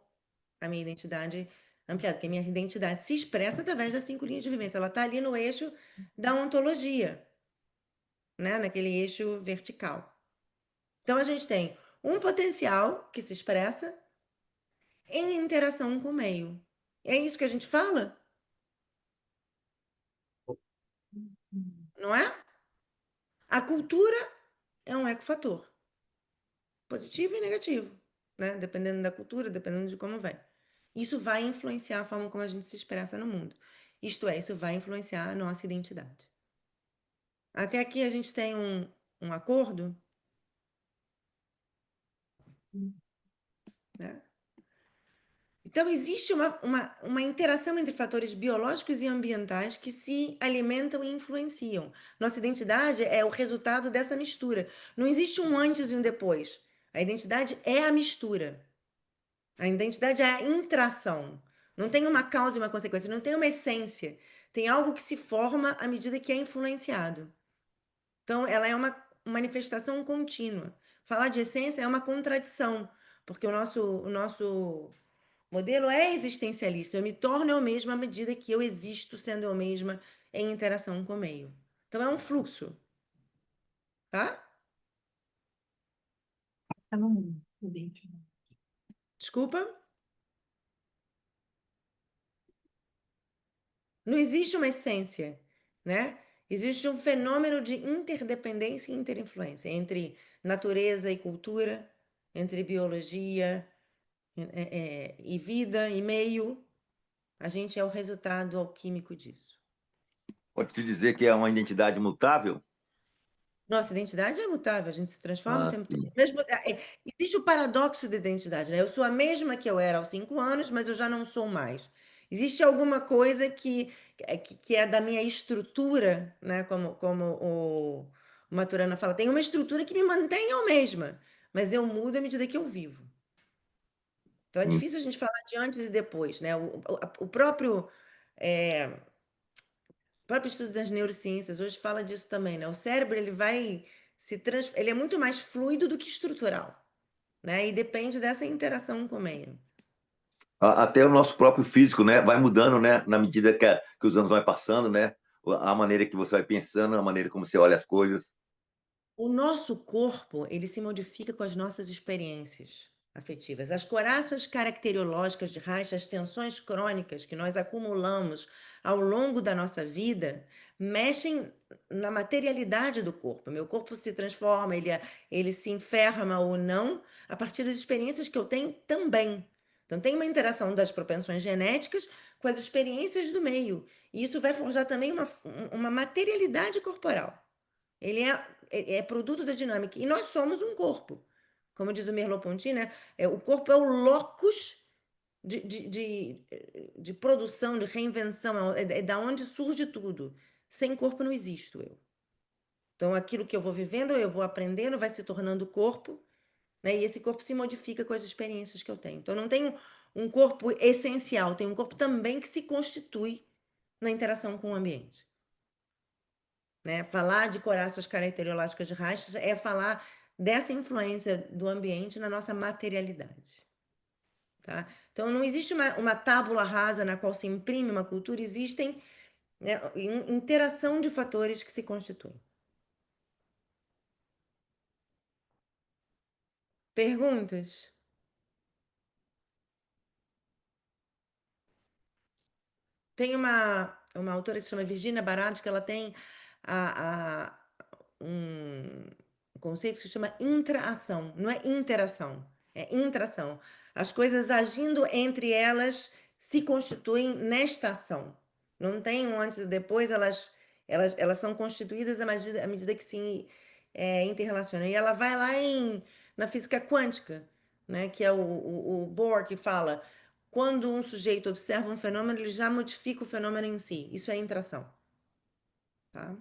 a minha identidade ampliada, porque a minha identidade se expressa através das 5 linhas de vivência. Ela está ali no eixo da ontologia, né? Naquele eixo vertical. Então, a gente tem um potencial que se expressa em interação com o meio. É isso que a gente fala? Não é? A cultura é um ecofator, positivo e negativo, né? Dependendo da cultura, dependendo de como vem. Isso vai influenciar a forma como a gente se expressa no mundo. Isto é, isso vai influenciar a nossa identidade. Até aqui a gente tem um acordo, né? Então, existe uma interação entre fatores biológicos e ambientais que se alimentam e influenciam. Nossa identidade é o resultado dessa mistura. Não existe um antes e um depois. A identidade é a mistura. A identidade é a intração. Não tem uma causa e uma consequência, não tem uma essência. Tem algo que se forma à medida que é influenciado. Então, ela é uma manifestação contínua. Falar de essência é uma contradição, porque o nosso modelo é existencialista. Eu me torno eu mesma à medida que eu existo sendo eu mesma em interação com o meio. Então, é um fluxo, tá? Tá no dentro. Desculpa? Não existe uma essência, né? Existe um fenômeno de interdependência e interinfluência entre natureza e cultura, entre biologia e vida e meio. A gente é o resultado alquímico disso. Pode-se dizer que é uma identidade mutável? Nossa identidade é mutável, a gente se transforma o Ah, tempo sim. todo. Existe o paradoxo da identidade, né? Eu sou a mesma que eu era aos 5 anos, mas eu já não sou mais. Existe alguma coisa que é da minha estrutura, né? Como o Maturana fala, tem uma estrutura que me mantém eu mesma, mas eu mudo à medida que eu vivo. Então é Hum. difícil a gente falar de antes e depois, né? O próprio. é, O próprio estudo das neurociências hoje fala disso também, né? O cérebro ele é muito mais fluido do que estrutural, né? E depende dessa interação com o meio. Até o nosso próprio físico, né, vai mudando, né, na medida que os anos vão passando, né, a maneira que você vai pensando, a maneira como você olha as coisas. O nosso corpo, ele se modifica com as nossas experiências afetivas. As coraças caracteriológicas de Reich, as tensões crônicas que nós acumulamos ao longo da nossa vida, mexem na materialidade do corpo. Meu corpo se transforma, ele se enferma ou não, a partir das experiências que eu tenho também. Então, tem uma interação das propensões genéticas com as experiências do meio. E isso vai forjar também uma materialidade corporal. Ele é produto da dinâmica. E nós somos um corpo. Como diz o Merleau-Ponty, né? O corpo é o locus de produção, de reinvenção, é da onde surge tudo. Sem corpo não existo eu. Então, aquilo que eu vou vivendo, eu vou aprendendo, vai se tornando corpo, né? E esse corpo se modifica com as experiências que eu tenho. Então, eu não tenho um corpo essencial, tenho um corpo também que se constitui na interação com o ambiente. Né? Falar de coraças caracterológicas de Reich é falar dessa influência do ambiente na nossa materialidade. Tá? Então, não existe uma tábula rasa na qual se imprime uma cultura, existem, né, interação de fatores que se constituem. Perguntas? Tem uma autora que se chama Virginia Barad, que ela tem um conceito que se chama intraação. Não é interação, é intração. As coisas agindo entre elas se constituem nesta ação. Não tem um antes e depois, elas são constituídas à medida que se interrelacionam. E ela vai lá na física quântica, né, que é o Bohr que fala quando um sujeito observa um fenômeno, ele já modifica o fenômeno em si. Isso é intração. Tá?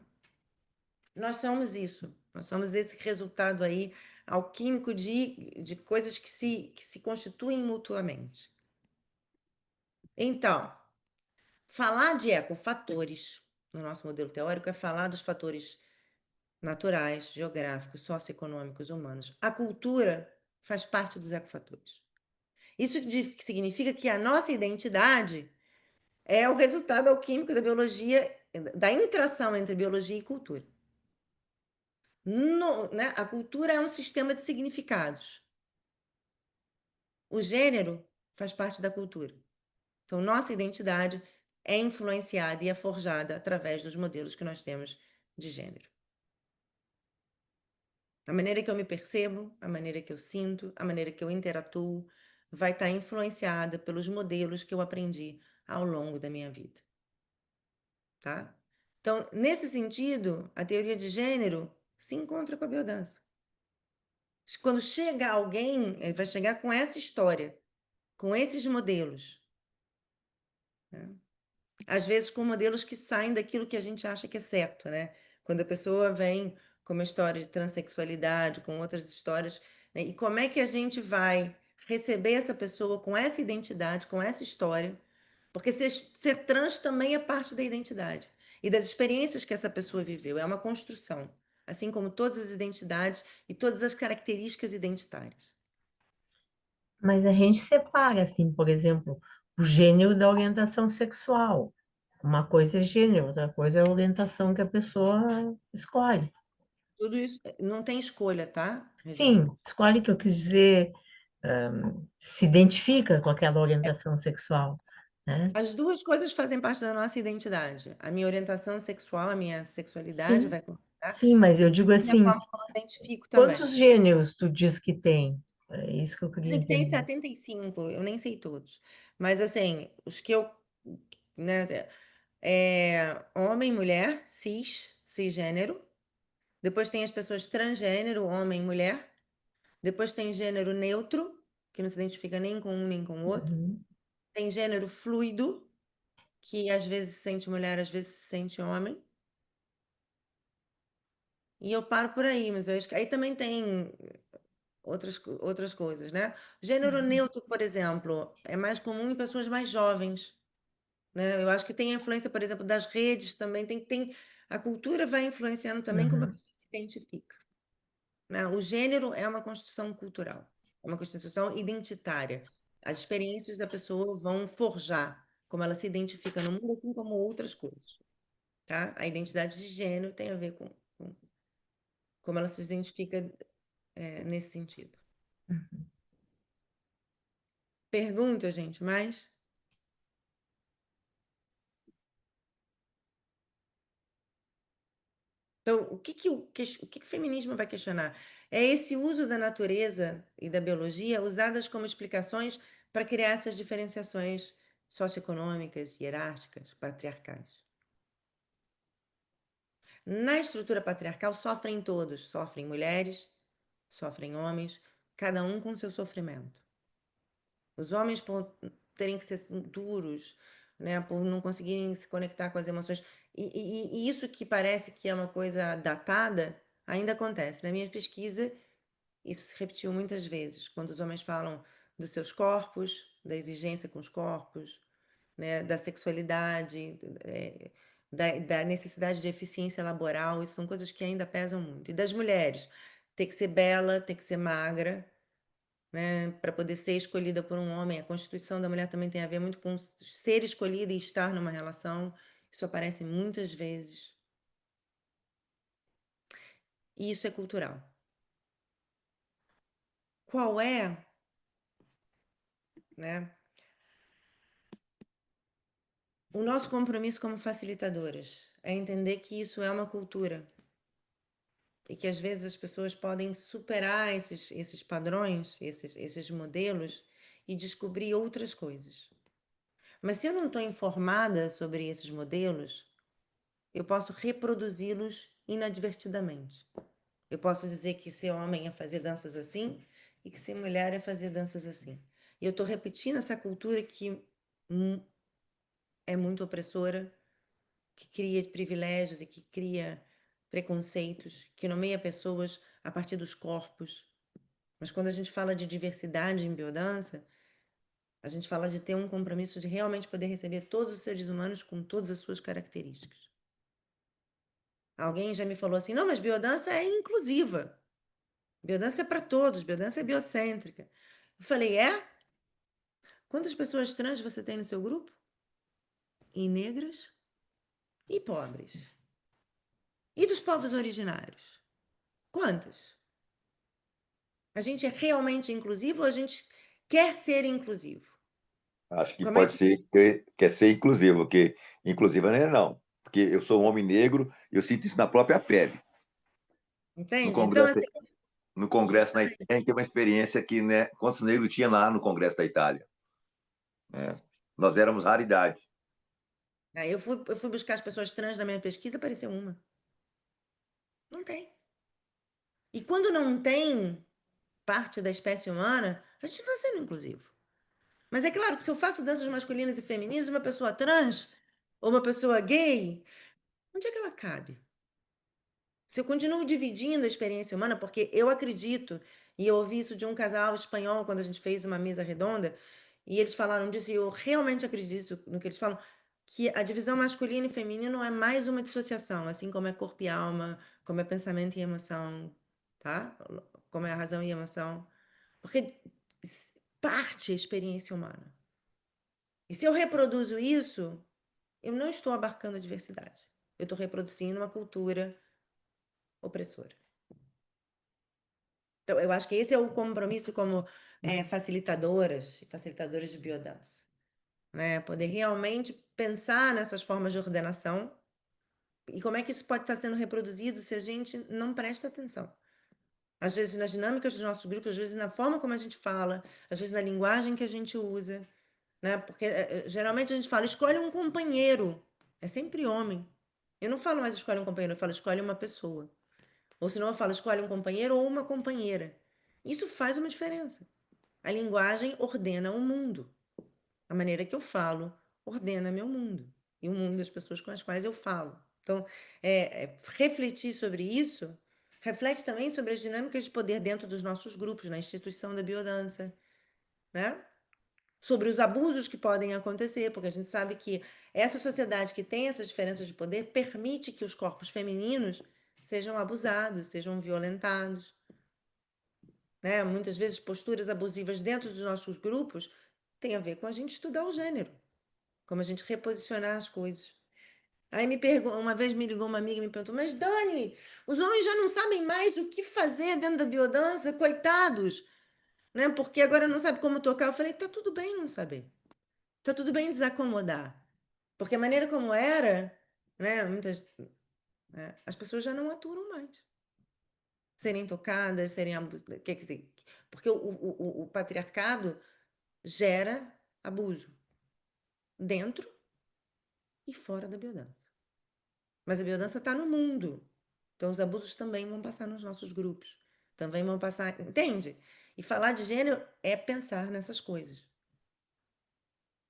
Nós somos isso. Nós somos esse resultado aí alquímico de coisas que se constituem mutuamente. Então, falar de ecofatores no nosso modelo teórico é falar dos fatores naturais, geográficos, socioeconômicos, humanos. A cultura faz parte dos ecofatores. Isso significa que a nossa identidade é o resultado alquímico da biologia, da interação entre biologia e cultura. Né, a cultura é um sistema de significados. O gênero faz parte da cultura. Então, nossa identidade é influenciada e é forjada através dos modelos que nós temos de gênero. A maneira que eu me percebo, a maneira que eu sinto, a maneira que eu interatuo, vai estar influenciada pelos modelos que eu aprendi ao longo da minha vida. Tá? Então, nesse sentido, a teoria de gênero se encontra com a biodança. Quando chega alguém, ele vai chegar com essa história, com esses modelos, né? Às vezes com modelos que saem daquilo que a gente acha que é certo, né? Quando a pessoa vem com uma história de transexualidade, com outras histórias, né? E como é que a gente vai receber essa pessoa com essa identidade, com essa história? Porque ser trans também é parte da identidade e das experiências que essa pessoa viveu. É uma construção, assim como todas as identidades e todas as características identitárias. Mas a gente separa, assim, por exemplo, o gênero da orientação sexual. Uma coisa é gênero, outra coisa é a orientação que a pessoa escolhe. Tudo isso não tem escolha, tá, Regina? Sim, escolhe o que eu quis dizer, se identifica com aquela orientação sexual, né? As duas coisas fazem parte da nossa identidade. A minha orientação sexual, a minha sexualidade Sim, vai contar, sim, mas eu digo e a assim, forma como eu identifico também. quantos gêneros tu diz que tem? É isso que eu queria Dizem que tem entender. 75, eu nem sei todos. Mas, assim, os que eu, né, homem, mulher, cisgênero. Depois tem as pessoas transgênero, homem, mulher. Depois tem gênero neutro, que não se identifica nem com um nem com o outro. Uhum. Tem gênero fluido, que às vezes se sente mulher, às vezes se sente homem. E eu paro por aí, mas eu acho que aí também tem outras coisas, né? Gênero neutro, por exemplo, é mais comum em pessoas mais jovens, né? Eu acho que tem a influência, por exemplo, das redes também, a cultura vai influenciando também como a Uhum. pessoa se identifica, né? O gênero é uma construção cultural, é uma construção identitária. As experiências da pessoa vão forjar como ela se identifica no mundo, assim como outras coisas, tá? A identidade de gênero tem a ver com como ela se identifica, nesse sentido. Pergunta, gente, mais? Então, o que o feminismo vai questionar? É esse uso da natureza e da biologia usadas como explicações para criar essas diferenciações socioeconômicas, hierárquicas, patriarcais. Na estrutura patriarcal sofrem todos, sofrem mulheres, sofrem homens, cada um com seu sofrimento. Os homens por terem que ser duros, né, por não conseguirem se conectar com as emoções. E isso que parece que é uma coisa datada, ainda acontece. Na minha pesquisa, isso se repetiu muitas vezes, quando os homens falam dos seus corpos, da exigência com os corpos, né, da sexualidade, da necessidade de eficiência laboral, isso são coisas que ainda pesam muito. E das mulheres, ter que ser bela, ter que ser magra, né, para poder ser escolhida por um homem. A constituição da mulher também tem a ver muito com ser escolhida e estar numa relação. Isso aparece muitas vezes. E isso é cultural. Qual é, né, o nosso compromisso como facilitadoras? É entender que isso é uma cultura e que às vezes as pessoas podem superar esses padrões, esses modelos e descobrir outras coisas. Mas se eu não estou informada sobre esses modelos, eu posso reproduzi-los inadvertidamente. Eu posso dizer que ser homem é fazer danças assim e que ser mulher é fazer danças assim. E eu estou repetindo essa cultura que é muito opressora, que cria privilégios e que cria preconceitos, que nomeia pessoas a partir dos corpos. Mas quando a gente fala de diversidade em biodança, a gente fala de ter um compromisso de realmente poder receber todos os seres humanos com todas as suas características. Alguém já me falou assim: não, mas biodança é inclusiva. Biodança é para todos, biodança é biocêntrica. Eu falei: é? Quantas pessoas trans você tem no seu grupo? E negras? E pobres? E dos povos originários? Quantas? A gente é realmente inclusivo ou a gente quer ser inclusivo? Acho que Como é pode que... ser, quer ser inclusivo, porque inclusiva não é não. Porque eu sou um homem negro e eu sinto isso na própria pele. No Entende? Então, Congresso, assim, no Congresso na Itália, a gente teve uma experiência que, né, quantos negros tinha lá no Congresso da Itália? Né? Nós éramos raridade. aí eu fui buscar as pessoas trans na minha pesquisa, apareceu uma. Não tem. E quando não tem parte da espécie humana, a gente não está sendo inclusivo. Mas é claro que se eu faço danças masculinas e femininas, uma pessoa trans ou uma pessoa gay, onde é que ela cabe? Se eu continuo dividindo a experiência humana, porque eu acredito, e eu ouvi isso de um casal espanhol quando a gente fez uma mesa redonda, e eles falaram disso, e eu realmente acredito no que eles falam, que a divisão masculino e feminino é mais uma dissociação, assim como é corpo e alma, como é pensamento e emoção, tá? Como é a razão e a emoção. Porque parte é a experiência humana. E se eu reproduzo isso, eu não estou abarcando a diversidade. Eu estou reproduzindo uma cultura opressora. Então, eu acho que esse é o compromisso como facilitadoras e facilitadores de biodança, né? Poder realmente pensar nessas formas de ordenação e como é que isso pode estar sendo reproduzido se a gente não presta atenção. Às vezes nas dinâmicas dos nossos grupos, às vezes na forma como a gente fala, às vezes na linguagem que a gente usa, né? Porque geralmente a gente fala, escolhe um companheiro. É sempre homem. Eu não falo mais escolhe um companheiro, eu falo escolhe uma pessoa. Ou senão eu falo escolhe um companheiro ou uma companheira. Isso faz uma diferença. A linguagem ordena o mundo. A maneira que eu falo ordena meu mundo. E o mundo das pessoas com as quais eu falo. Então, refletir sobre isso reflete também sobre as dinâmicas de poder dentro dos nossos grupos, na instituição da biodança, né? Sobre os abusos que podem acontecer, porque a gente sabe que essa sociedade que tem essas diferenças de poder permite que os corpos femininos sejam abusados, sejam violentados, né? Muitas vezes posturas abusivas dentro dos nossos grupos tem a ver com a gente estudar o gênero, como a gente reposicionar as coisas. Aí uma vez me ligou uma amiga e me perguntou, mas Dani, os homens já não sabem mais o que fazer dentro da biodança, coitados, né? Porque agora não sabe como tocar. Eu falei, tá tudo bem não saber. Tá tudo bem desacomodar. Porque a maneira como era, né, as pessoas já não aturam mais. Serem tocadas, serem abusadas. Quer dizer, porque o patriarcado gera abuso dentro e fora da biodança. Mas a biodança está no mundo. Então os abusos também vão passar nos nossos grupos. Também vão passar, entende? E falar de gênero é pensar nessas coisas.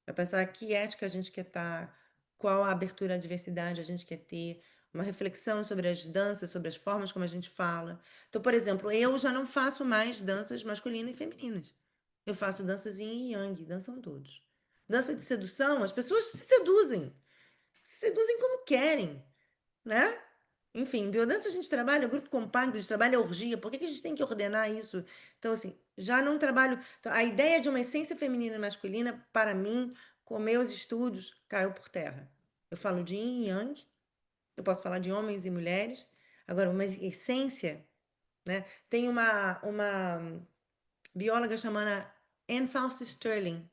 É pensar que ética a gente quer estar, qual a abertura à diversidade a gente quer ter, uma reflexão sobre as danças, sobre as formas como a gente fala. Então, por exemplo, eu já não faço mais danças masculinas e femininas. Eu faço danças yin e yang, dançam todos. Dança de sedução, as pessoas se seduzem como querem, né? Enfim, biodança a gente trabalha, grupo compacto, a gente trabalha orgia, por que que a gente tem que ordenar isso? Então, assim, já não trabalho. Então, a ideia de uma essência feminina e masculina, para mim, com meus estudos, caiu por terra. Eu falo de yin e yang, eu posso falar de homens e mulheres, agora, uma essência, né? Tem uma bióloga chamada Anne Fauci Sterling,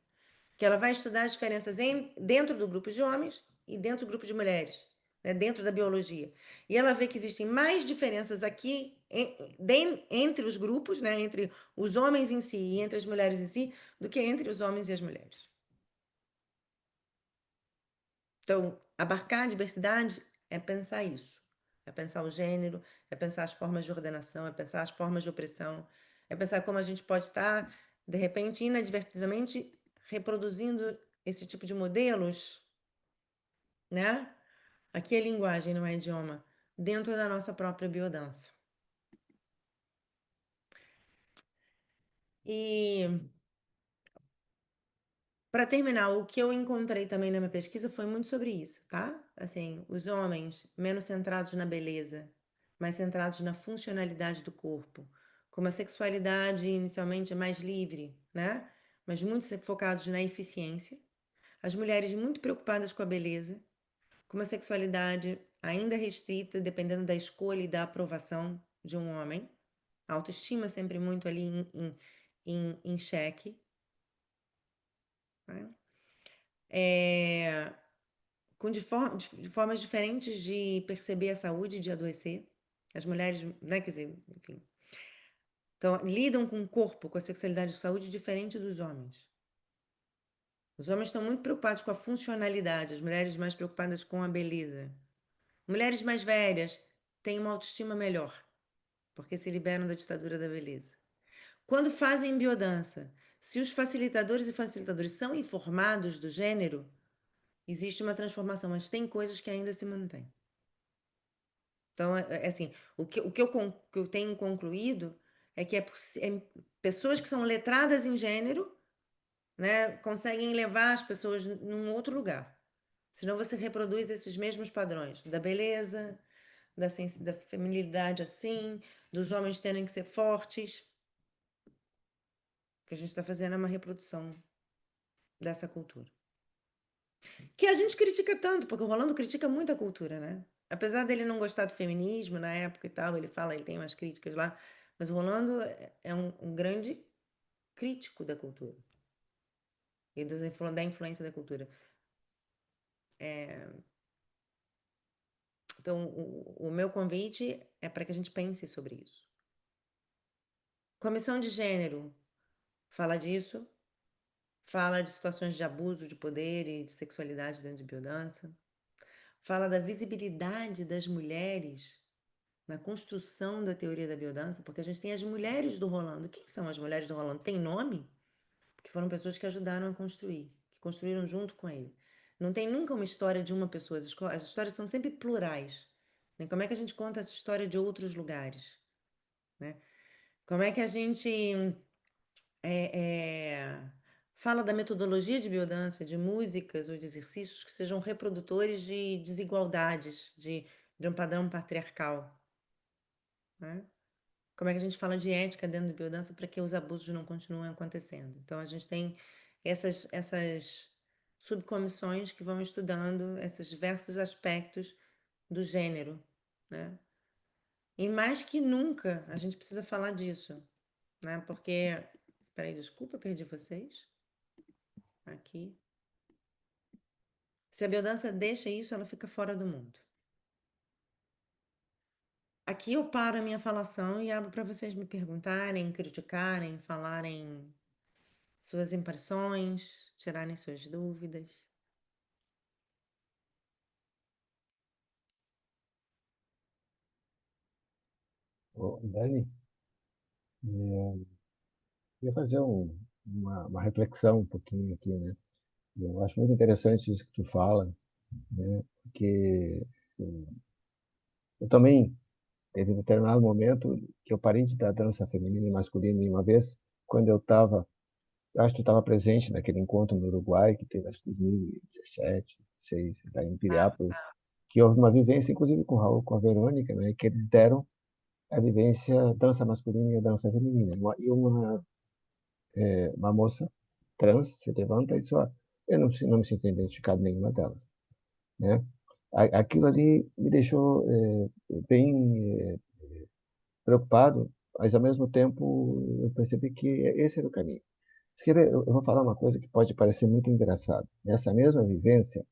que ela vai estudar as diferenças dentro do grupo de homens e dentro do grupo de mulheres, né, dentro da biologia. E ela vê que existem mais diferenças aqui entre os grupos, né, entre os homens em si e entre as mulheres em si, do que entre os homens e as mulheres. Então, abarcar a diversidade é pensar isso. É pensar o gênero, é pensar as formas de ordenação, é pensar as formas de opressão, é pensar como a gente pode estar, de repente, inadvertidamente reproduzindo esse tipo de modelos, né? Aqui é linguagem, não é idioma, dentro da nossa própria biodança. E para terminar, o que eu encontrei também na minha pesquisa foi muito sobre isso, tá? Assim, os homens menos centrados na beleza, mais centrados na funcionalidade do corpo, com uma sexualidade inicialmente mais livre, né? Mas muito focados na eficiência. As mulheres muito preocupadas com a beleza, com uma sexualidade ainda restrita, dependendo da escolha e da aprovação de um homem, a autoestima sempre muito ali em xeque, né? De formas diferentes de perceber a saúde e de adoecer. As mulheres, né, quer dizer, enfim. Então, lidam com o corpo, com a sexualidade e saúde diferente dos homens. Os homens estão muito preocupados com a funcionalidade, as mulheres mais preocupadas com a beleza. Mulheres mais velhas têm uma autoestima melhor, porque se liberam da ditadura da beleza. Quando fazem biodança, se os facilitadores e facilitadoras são informados do gênero, existe uma transformação, mas tem coisas que ainda se mantêm. Então, assim, o que eu tenho concluído é que pessoas que são letradas em gênero, né, conseguem levar as pessoas num outro lugar. Senão você reproduz esses mesmos padrões da beleza, da feminilidade assim, dos homens terem que ser fortes. O que a gente está fazendo é uma reprodução dessa cultura. Que a gente critica tanto, porque o Rolando critica muito a cultura, né? Apesar dele não gostar do feminismo na época e tal, ele tem umas críticas lá, mas o Rolando é um grande crítico da cultura e da influência da cultura. Então, o meu convite é para que a gente pense sobre isso. Comissão de Gênero fala disso, fala de situações de abuso de poder e de sexualidade dentro de biodança, fala da visibilidade das mulheres na construção da teoria da biodança, porque a gente tem as mulheres do Rolando. Quem são as mulheres do Rolando? Tem nome? Porque foram pessoas que ajudaram a construir, que construíram junto com ele. Não tem nunca uma história de uma pessoa, as histórias são sempre plurais, né? Como é que a gente conta essa história de outros lugares, né? Como é que a gente fala da metodologia de biodança, de músicas ou de exercícios que sejam reprodutores de desigualdades, de um padrão patriarcal, né? Como é que a gente fala de ética dentro do biodança para que os abusos não continuem acontecendo? Então, a gente tem essas subcomissões que vão estudando esses diversos aspectos do gênero, né? E mais que nunca, a gente precisa falar disso, né? Porque... Peraí, desculpa, perdi vocês. Aqui. Se a biodança deixa isso, ela fica fora do mundo. Aqui eu paro a minha falação e abro para vocês me perguntarem, criticarem, falarem suas impressões, tirarem suas dúvidas. Ô, Dani, eu queria fazer uma reflexão um pouquinho aqui, né? Eu acho muito interessante isso que tu fala, né? Porque eu também teve um determinado momento que eu parei de dar dança feminina e masculina e uma vez, quando eu acho que tu estava presente naquele encontro no Uruguai, que teve, acho que 2017, 2016, lá em Piriápolis, que houve uma vivência, inclusive com o Raul, com a Verônica, né? Que eles deram a vivência dança masculina e dança feminina. Uma moça trans se levanta e diz, ó, eu não me sinto identificado em nenhuma delas, né? Aquilo ali me deixou bem preocupado, mas ao mesmo tempo eu percebi que esse era o caminho. Eu vou falar uma coisa que pode parecer muito engraçado. Nessa mesma vivência,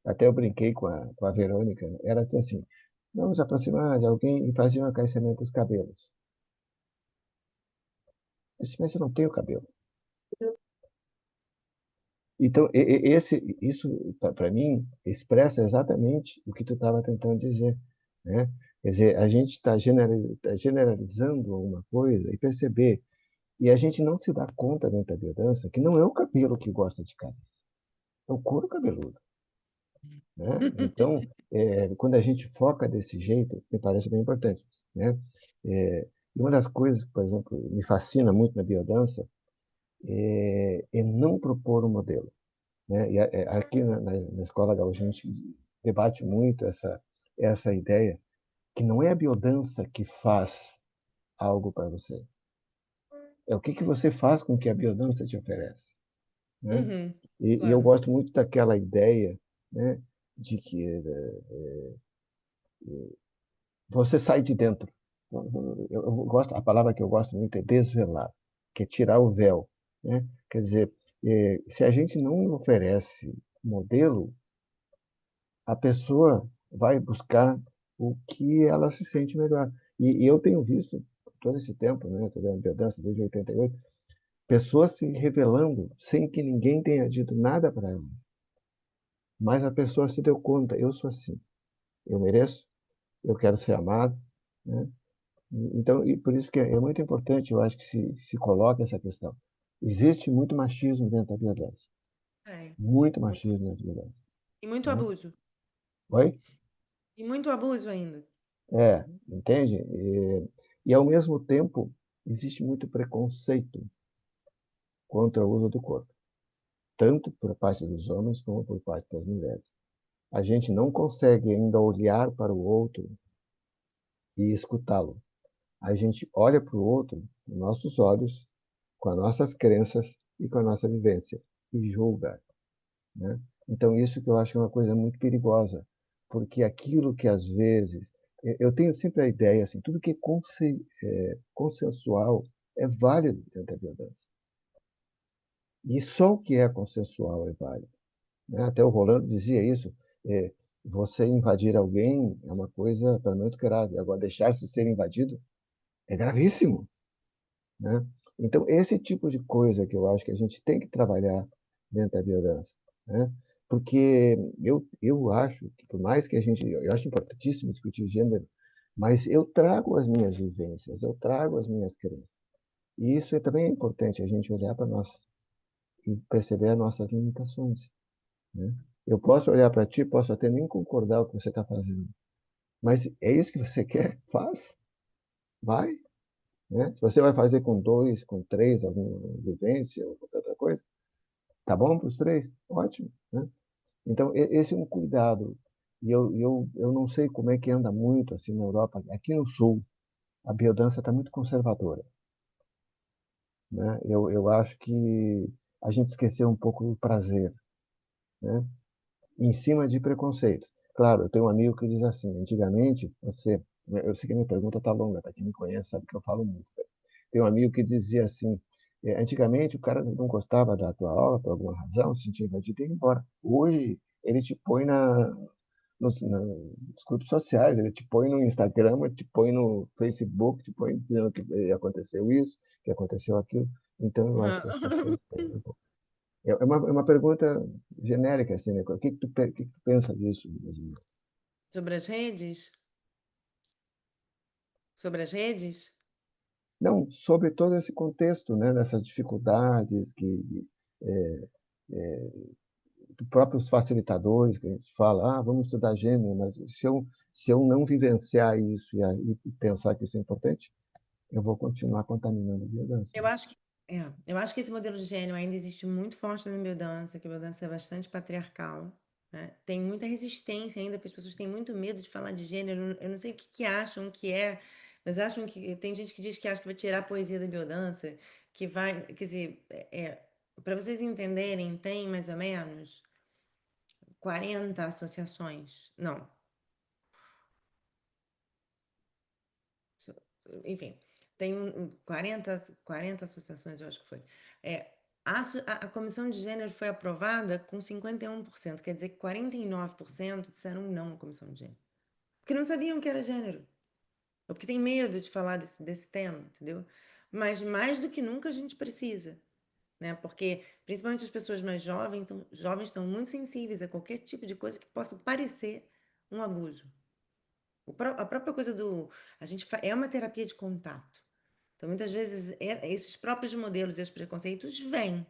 até eu brinquei com a Verônica, ela disse assim, vamos aproximar de alguém e fazer um acariciamento dos cabelos. Eu disse, mas eu não tenho cabelo. Então, isso, para mim, expressa exatamente o que tu estava tentando dizer, né? Quer dizer, a gente está generalizando alguma coisa e perceber, e a gente não se dá conta dentro da biodança que não é o cabelo que gosta de cabeça, é o couro cabeludo, né? Então, quando a gente foca desse jeito, me parece bem importante, né? E uma das coisas que, por exemplo, me fascina muito na biodança é não propor um modelo, né? E aqui na Escola Gaúcha a gente debate muito essa ideia que não é a biodança que faz algo para você, é o que você faz com o que a biodança te oferece, né? Uhum, E eu claro. gosto muito daquela ideia, né, de que você sai de dentro, Eu gosto, a palavra que eu gosto muito é desvelar, que é tirar o véu, né? Quer dizer, se a gente não oferece modelo, a pessoa vai buscar o que ela se sente melhor. E eu tenho visto todo esse tempo, né? Estou dando biodança desde 88, pessoas se revelando sem que ninguém tenha dito nada para ela. Mas a pessoa se deu conta, eu sou assim, eu mereço, eu quero ser amado, né? Então, e por isso que é muito importante, eu acho que se coloca essa questão. Existe muito machismo dentro da biodança, É. muito machismo dentro da biodança, E muito né? abuso. Oi? E muito abuso ainda. Entende? E ao mesmo tempo, existe muito preconceito contra o uso do corpo, tanto por parte dos homens como por parte das mulheres. A gente não consegue ainda olhar para o outro e escutá-lo. A gente olha para o outro com nossos olhos, com as nossas crenças e com a nossa vivência e julga, né? Então isso que eu acho que é uma coisa muito perigosa, porque aquilo que às vezes eu tenho sempre a ideia assim, tudo que é consensual é válido dentro da biodança. E só o que é consensual é válido, né? Até o Rolando dizia isso, é, você invadir alguém é uma coisa pelo menos grave, agora deixar-se ser invadido é gravíssimo, né? Então, esse tipo de coisa que eu acho que a gente tem que trabalhar dentro da biodança, né? Porque eu acho que, por mais que a gente. Eu acho importantíssimo discutir gênero, mas eu trago as minhas vivências, eu trago as minhas crenças. E isso também é importante, a gente olhar para nós e perceber as nossas limitações, né? Eu posso olhar para ti, posso até nem concordar com o que você está fazendo, mas é isso que você quer? Faz, vai, né? Se você vai fazer com dois, com três, alguma vivência ou qualquer outra coisa, tá bom para os três? Ótimo, né? Então, esse é um cuidado. E eu não sei como é que anda muito assim na Europa. Aqui no Sul, a biodança está muito conservadora, né? Eu acho que a gente esqueceu um pouco do prazer, né? Em cima de preconceitos. Claro, eu tenho um amigo que diz assim, antigamente, eu sei que a minha pergunta está longa, para quem me conhece sabe que eu falo muito. Tem um amigo que dizia assim, antigamente o cara não gostava da tua aula por alguma razão, se sentia invadido e ia embora. Hoje ele te põe nos grupos sociais, ele te põe no Instagram, te põe no Facebook, te põe dizendo que aconteceu isso, que aconteceu aquilo. Então eu acho que as pessoas têm um pouco. É uma pergunta genérica, assim, né? O que tu pensa disso, Yasmin? Sobre as redes? Sobre as redes? Não, sobre todo esse contexto, né? Dessas dificuldades que é, é, próprios facilitadores, que a gente fala, vamos estudar gênero, mas se eu não vivenciar isso e pensar que isso é importante, eu vou continuar contaminando a biodança. Eu acho que esse modelo de gênero ainda existe muito forte na biodança, que a biodança é bastante patriarcal, né? Tem muita resistência ainda, porque as pessoas têm muito medo de falar de gênero. Eu não sei o que acham que é, mas acham que tem gente que diz que acha que vai tirar a poesia da biodança, que vai, quer dizer, para vocês entenderem, tem mais ou menos 40 associações. Não, enfim, tem 40 associações, eu acho que foi. É, a comissão de gênero foi aprovada com 51%, quer dizer que 49% disseram não à comissão de gênero. Porque não sabiam que era gênero, ou porque tem medo de falar desse tema, entendeu? Mas mais do que nunca a gente precisa, né? Porque principalmente as pessoas mais jovens estão muito sensíveis a qualquer tipo de coisa que possa parecer um abuso. A própria coisa a gente é uma terapia de contato. Então, muitas vezes, esses próprios modelos e esses preconceitos vêm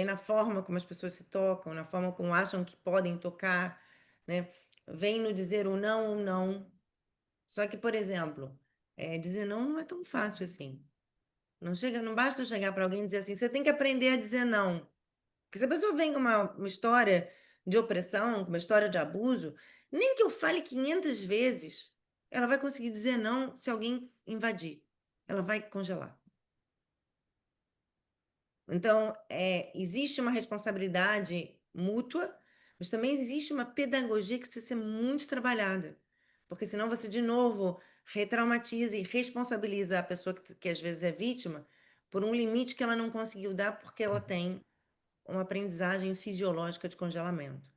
na forma como as pessoas se tocam, na forma como acham que podem tocar, né? Vem no dizer o não ou não. Só que, por exemplo, dizer não é tão fácil assim. Não basta eu chegar para alguém e dizer assim, você tem que aprender a dizer não. Porque se a pessoa vem com uma história de opressão, com uma história de abuso, nem que eu fale 500 vezes, ela vai conseguir dizer não se alguém invadir. Ela vai congelar. Então, existe uma responsabilidade mútua, mas também existe uma pedagogia que precisa ser muito trabalhada. Porque senão você, de novo, retraumatiza e responsabiliza a pessoa que às vezes é vítima por um limite que ela não conseguiu dar porque ela tem uma aprendizagem fisiológica de congelamento,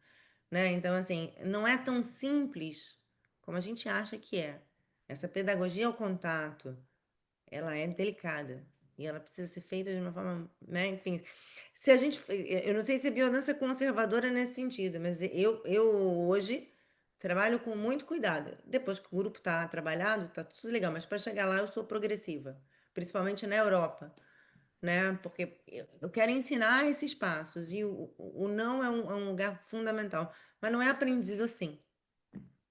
né? Então, assim, não é tão simples como a gente acha que é. Essa pedagogia ao contato, ela é delicada e ela precisa ser feita de uma forma, né? Enfim, se a gente, eu não sei se a biodança é conservadora nesse sentido, mas eu hoje trabalho com muito cuidado. Depois que o grupo está trabalhado, tá tudo legal, mas para chegar lá eu sou progressiva, principalmente na Europa, né? Porque eu quero ensinar esses passos e o não é um lugar fundamental, mas não é aprendido assim,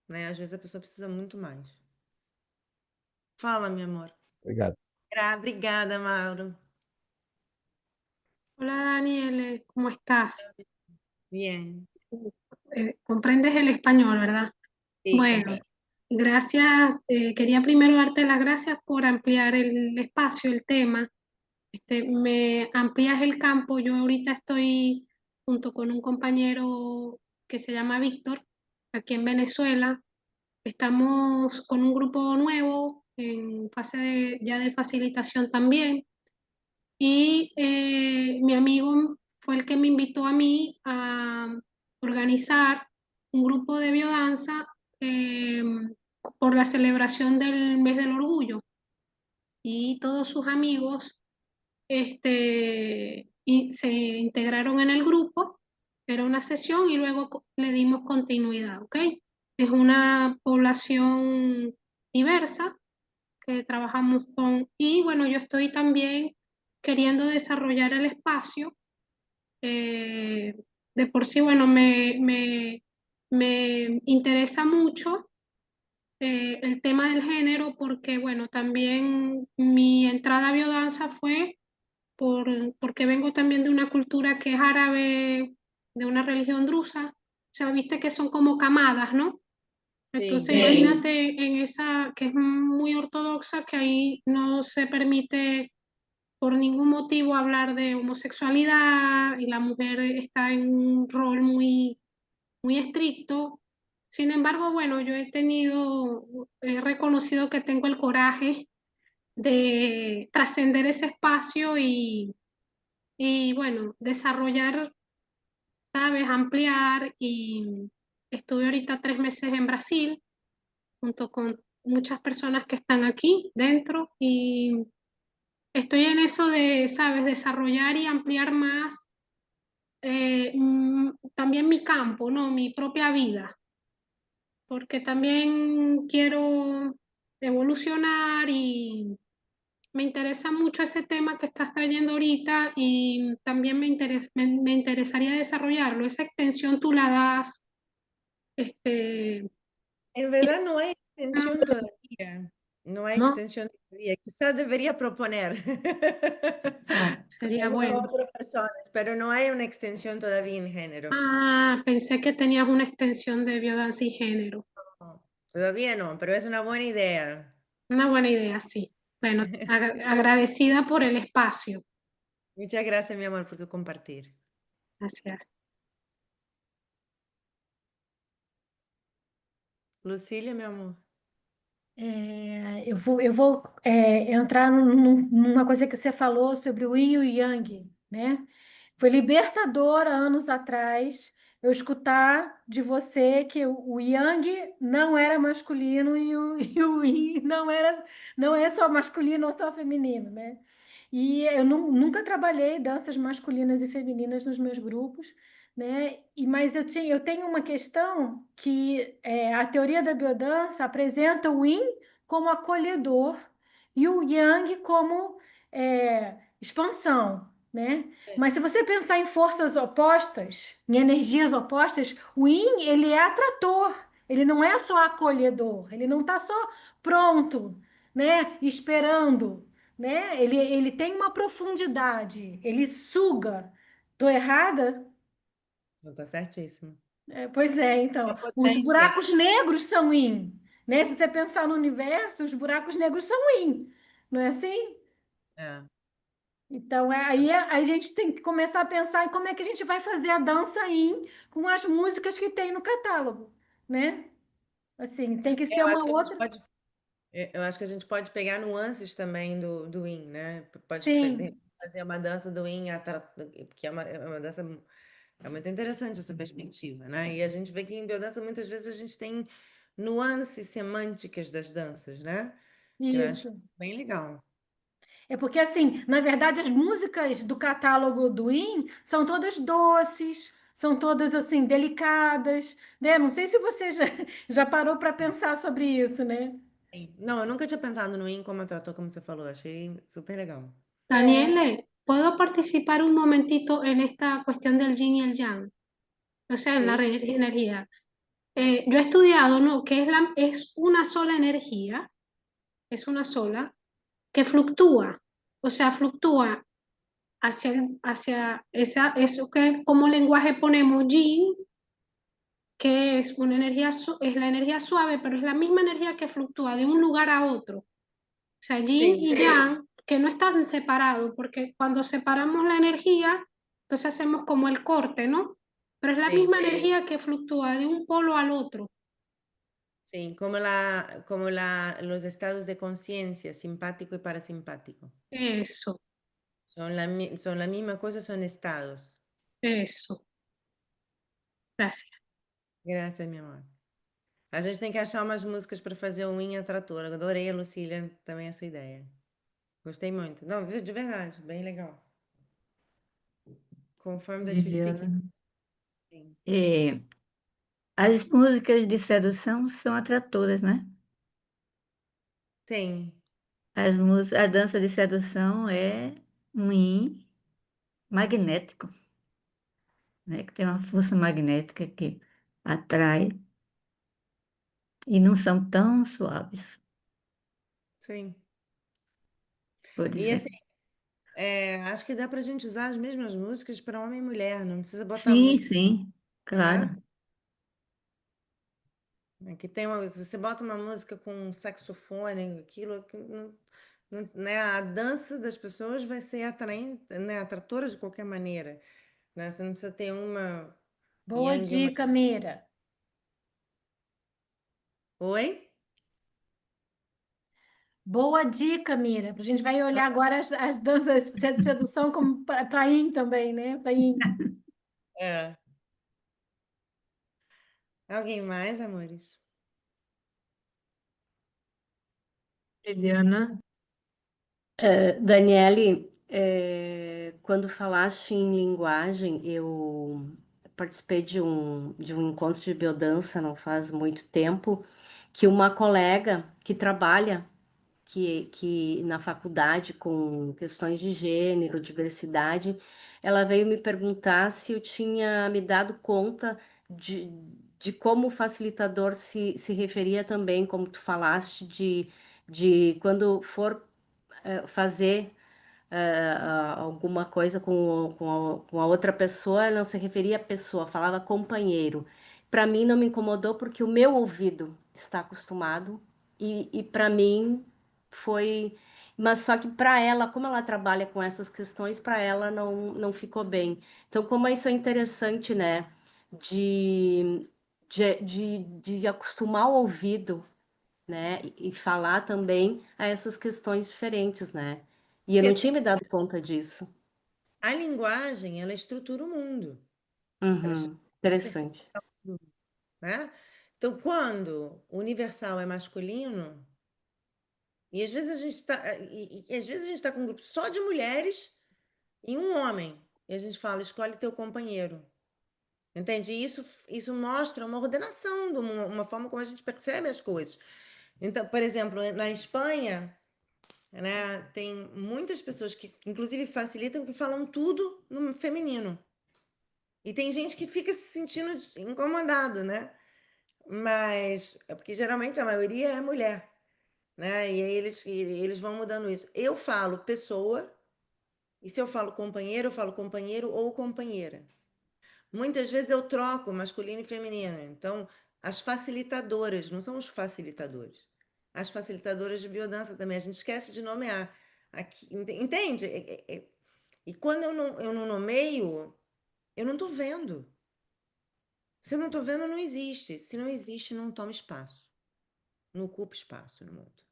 né? Às vezes a pessoa precisa muito mais. Fala, meu amor. Obrigado. Obrigada, Mauro. Hola Daniele, ¿cómo estás? Bien, Comprendes el español, ¿verdad? sí, Bueno, comprendo. gracias. Quería primero darte las gracias por ampliar el espacio, el tema. Me amplías el campo. Yo ahorita estoy junto con un compañero que se llama Víctor, aquí en Venezuela. Estamos con un grupo nuevo en fase ya de facilitación también. Y mi amigo fue el que me invitó a mí a organizar un grupo de biodanza por la celebración del mes del orgullo. Y todos sus amigos y se integraron en el grupo. Era una sesión y luego le dimos continuidad, ¿ok? Es una población diversa que trabajamos con, y bueno, yo estoy también queriendo desarrollar el espacio. eh, de por sí, bueno, me interesa mucho el tema del género porque, bueno, también mi entrada a biodanza fue porque vengo también de una cultura que es árabe, de una religión drusa. O sea, viste que son como camadas, ¿no? Sim, Entonces, imagínate en esa que es muy ortodoxa, que ahí no se permite por ningún motivo hablar de homosexualidad y la mujer está en un rol muy, muy estricto. Sin embargo, bueno, he reconocido que tengo el coraje de trascender ese espacio y bueno, desarrollar, ¿sabes? Ampliar y estuve ahorita 3 meses en Brasil junto con muchas personas que están aquí dentro y estoy en eso de, ¿sabes? Desarrollar y ampliar más también mi campo, ¿no? Mi propia vida, porque también quiero evolucionar y me interesa mucho ese tema que estás trayendo ahorita y también me interesaría desarrollarlo. Esa extensión tú la das, este, en verdad no hay extensión todavía. No hay ¿no? extensión todavía. Quizás debería proponer con Sería alguna bueno. otra persona, pero no hay una extensión todavía en género. Ah, pensé que tenías una extensión de biodanza y género. No, todavía no, pero es una buena idea. Una buena idea, sí. Bueno, agradecida por el espacio. Muchas gracias, mi amor, por tu compartir. Gracias. Lucília, meu amor. Eu vou entrar numa coisa que você falou sobre o Yin e o Yang, né? Foi libertador há anos atrás eu escutar de você que o Yang não era masculino e e o Yin não é só masculino ou só feminino, né? E eu nunca trabalhei danças masculinas e femininas nos meus grupos, né? Mas eu tenho uma questão que a teoria da biodança apresenta o Yin como acolhedor e o Yang como expansão, né? Mas se você pensar em forças opostas, em energias opostas, o Yin, ele é atrator, ele não é só acolhedor, ele não está só pronto, né? Esperando, né? Ele tem uma profundidade, ele suga. Tô errada? Não, tá certíssimo. Pois é, É então, os potência. buracos negros são yin, né? Se você pensar no universo, os buracos negros são yin, não é assim? É. Então, aí a gente tem que começar a pensar em como é que a gente vai fazer a dança yin com as músicas que tem no catálogo, né? Assim, tem que ser Eu acho uma que a gente outra. pode Eu acho que a gente pode pegar nuances também do Yin, né? Pode Sim, fazer uma dança do Yin, que é uma dança. É muito interessante essa perspectiva, né? E a gente vê que em biodança muitas vezes a gente tem nuances semânticas das danças, né? Eu acho isso. isso bem legal. É porque, assim, na verdade, as músicas do catálogo do In são todas doces, são todas, assim, delicadas, né? Não sei se você já, já parou para pensar sobre isso, né? Sim. Não, eu nunca tinha pensado no Yin como atrator, como você falou. Achei super legal. É, Daniele, ¿puedo participar un momentito en esta cuestión del yin y el yang? O sea, en la Sim, energía. Yo he estudiado, ¿no? Que es una sola energía, es una sola, que fluctúa. O sea, fluctúa hacia eso que como lenguaje ponemos yin, que es una energía, es la energía suave, pero es la misma energía que fluctúa de un lugar a otro. O sea, yin sim, y yang, que no están separados, porque cuando separamos la energía, entonces hacemos como el corte, ¿no? Pero es la sim, misma energía que fluctúa de un polo al otro. sim. Los estados de conciencia, simpático y parasimpático. Eso, Son la misma cosa, son estados. eso. Gracias. Graças, meu amor. A gente tem que achar umas músicas para fazer o Yin atrator. Eu adorei, a Lucília, também a sua ideia. Gostei muito. Não, de verdade, bem legal. Confirm that you speak Liliana. English. É, as músicas de sedução são atratoras, né? Tem. A dança de sedução é um yin magnético, né? Que tem uma força magnética que atrai e não são tão suaves, Sim. por E assim, exemplo. acho que dá pra gente usar as mesmas músicas para homem e mulher, não precisa botar Sim, música, sim, né? claro. Aqui tem se você bota uma música com um saxofone, né? A dança das pessoas vai ser atraente, né? Atratora de qualquer maneira, né? Você não precisa ter uma boa yang e uma... dica, Mira. Oi? Boa dica, Mira. A gente vai olhar agora as danças de sedução como para In também, né? Para In. É. Alguém mais, amores? Eliana, Daniele, quando falaste em linguagem, eu participei de um encontro de biodança não faz muito tempo, que uma colega que trabalha que na faculdade com questões de gênero, diversidade, ela veio me perguntar se eu tinha me dado conta de como o facilitador se referia também, como tu falaste, de quando for fazer alguma coisa com a outra pessoa, ela não se referia a pessoa, falava companheiro. Para mim não me incomodou porque o meu ouvido está acostumado e para mim foi. Mas só que para ela, como ela trabalha com essas questões, para ela não ficou bem. Então, como isso é interessante, né? De acostumar o ouvido, né? E falar também a essas questões diferentes, né? E eu Porque não assim, tinha me dado conta disso. a linguagem, ela estrutura o mundo. Ela Uhum, estrutura a interessante. percepção do mundo, né? Então, quando o universal é masculino, e às vezes a gente está, e às vezes a gente está com um grupo só de mulheres e um homem, e a gente fala, escolhe teu companheiro. Entende? E isso mostra uma ordenação, uma forma como a gente percebe as coisas. Então, por exemplo, na Espanha, né, tem muitas pessoas que, inclusive, facilitam, que falam tudo no feminino. E tem gente que fica se sentindo incomodado, né? Mas é porque geralmente a maioria é mulher, né? E aí eles vão mudando isso. Eu falo pessoa, e se eu falo companheiro, eu falo companheiro ou companheira. Muitas vezes eu troco masculino e feminino. Então, as facilitadoras, não são os facilitadores. As facilitadoras de biodança também, a gente esquece de nomear. Aqui, entende? E quando eu não nomeio, eu não estou vendo. Se eu não estou vendo, não existe. Se não existe, não toma espaço. Não ocupa espaço no mundo.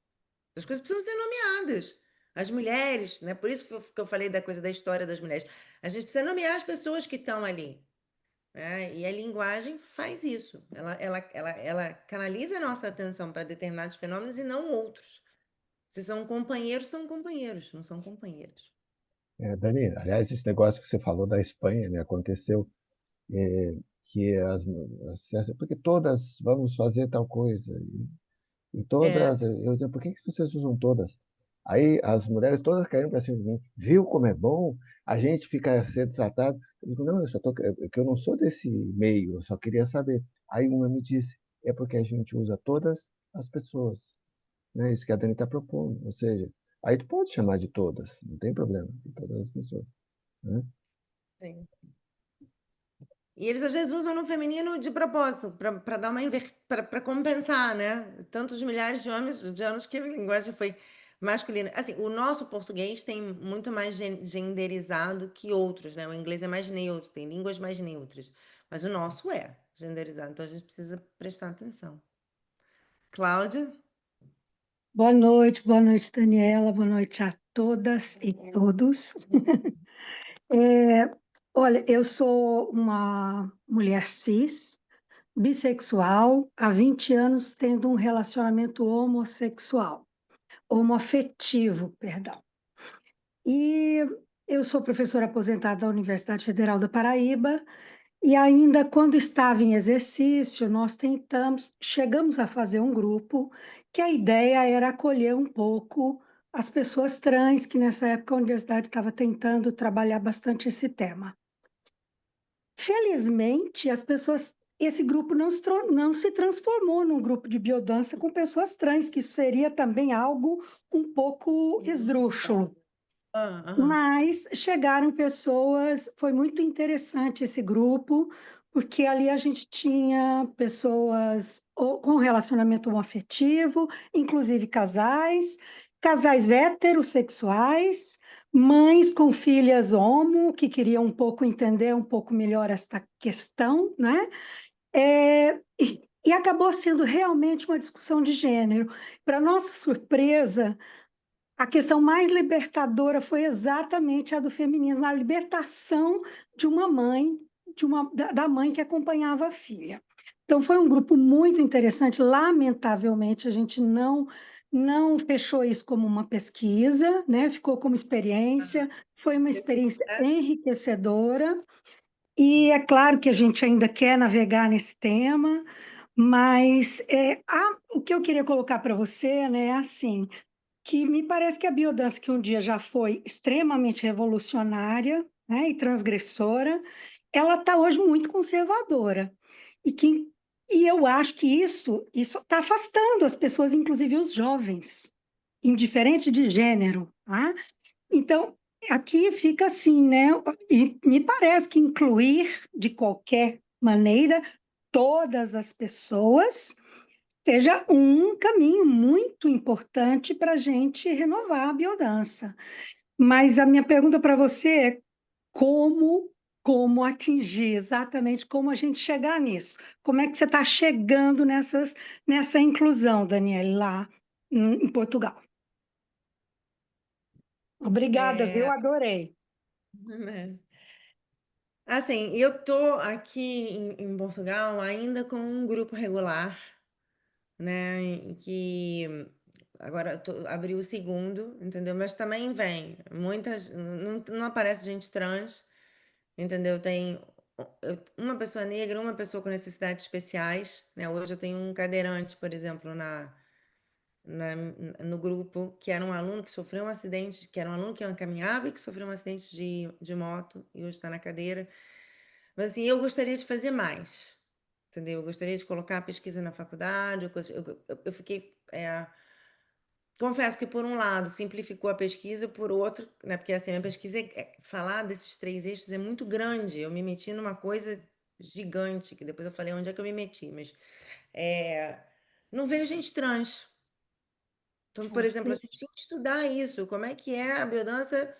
As coisas precisam ser nomeadas. As mulheres, né? Por isso que eu falei da coisa da história das mulheres. A gente precisa nomear as pessoas que estão ali, né? E a linguagem faz isso. Ela canaliza a nossa atenção para determinados fenômenos e não outros. Se são companheiros, não são companheiras. Dani, aliás, esse negócio que você falou da Espanha, né, aconteceu que porque todas vamos fazer tal coisa, e É, todas, eu digo, por que que vocês usam todas? Aí as mulheres todas caíram para cima de mim. Viu como é bom a gente ficar sendo tratado? Eu digo, não, que eu não sou desse meio, eu só queria saber. Aí uma me disse, é porque a gente usa todas as pessoas, né? Isso que a Dani está propondo. Ou seja, aí tu pode chamar de todas, não tem problema, de todas as pessoas, né? sim. E eles às vezes usam no feminino de propósito, para dar uma para compensar, né? Tantos milhares de anos que a linguagem foi masculina. Assim, o nosso português tem muito mais genderizado que outros, né? O inglês é mais neutro, tem línguas mais neutras. Mas o nosso é genderizado, então a gente precisa prestar atenção. Cláudia? Boa noite, Daniela, boa noite a todas e todos. Olha, eu sou uma mulher cis, bissexual, há 20 anos tendo um relacionamento homossexual, homoafetivo, perdão. E eu sou professora aposentada da Universidade Federal da Paraíba, e ainda quando estava em exercício, chegamos a fazer um grupo que a ideia era acolher um pouco as pessoas trans, que nessa época a universidade estava tentando trabalhar bastante esse tema. Felizmente, esse grupo não se transformou num grupo de biodança com pessoas trans, que isso seria também algo um pouco esdrúxulo. Aham. Mas chegaram pessoas, foi muito interessante esse grupo, porque ali a gente tinha pessoas com relacionamento homoafetivo, inclusive casais heterossexuais, mães com filhas homo, que queriam um pouco entender um pouco melhor esta questão, né? E acabou sendo realmente uma discussão de gênero. Para nossa surpresa, a questão mais libertadora foi exatamente a do feminismo, a libertação de uma mãe, da mãe que acompanhava a filha. Então, foi um grupo muito interessante. Lamentavelmente, a gente não fechou isso como uma pesquisa, né? Ficou como experiência, foi uma experiência É? enriquecedora. E é claro que a gente ainda quer navegar nesse tema, mas o que eu queria colocar para você, né, é assim, que me parece que a biodança, que um dia já foi extremamente revolucionária, né, e transgressora, ela está hoje muito conservadora. E, que, e eu acho que isso está afastando as pessoas, inclusive os jovens, indiferente de gênero. Tá? Então, aqui fica assim, né? E me parece que incluir de qualquer maneira todas as pessoas seja um caminho muito importante para a gente renovar a biodança. Mas a minha pergunta para você é como atingir, exatamente como a gente chegar nisso? Como é que você está chegando nessa inclusão, Daniele, lá em Portugal? Obrigada, viu? É, Adorei. né? Assim, eu tô aqui em Portugal ainda com um grupo regular, né? Que agora abri o segundo, entendeu? Mas também vem muitas, não aparece gente trans, entendeu? Tem uma pessoa negra, uma pessoa com necessidades especiais, né? Hoje eu tenho um cadeirante, por exemplo, na, no grupo, que era um aluno que sofreu um acidente, que era um aluno que caminhava e que sofreu um acidente de moto e hoje está na cadeira. Mas assim, eu gostaria de fazer mais, entendeu? Eu gostaria de colocar a pesquisa na faculdade, eu fiquei. Confesso que, por um lado, simplificou a pesquisa, por outro, né? Porque assim, a minha pesquisa, falar desses três eixos é muito grande. Eu me meti numa coisa gigante, que depois eu falei onde é que eu me meti, mas é, não veio gente trans. Então, por Acho exemplo, a que gente tinha que estudar isso, como é que é a biodança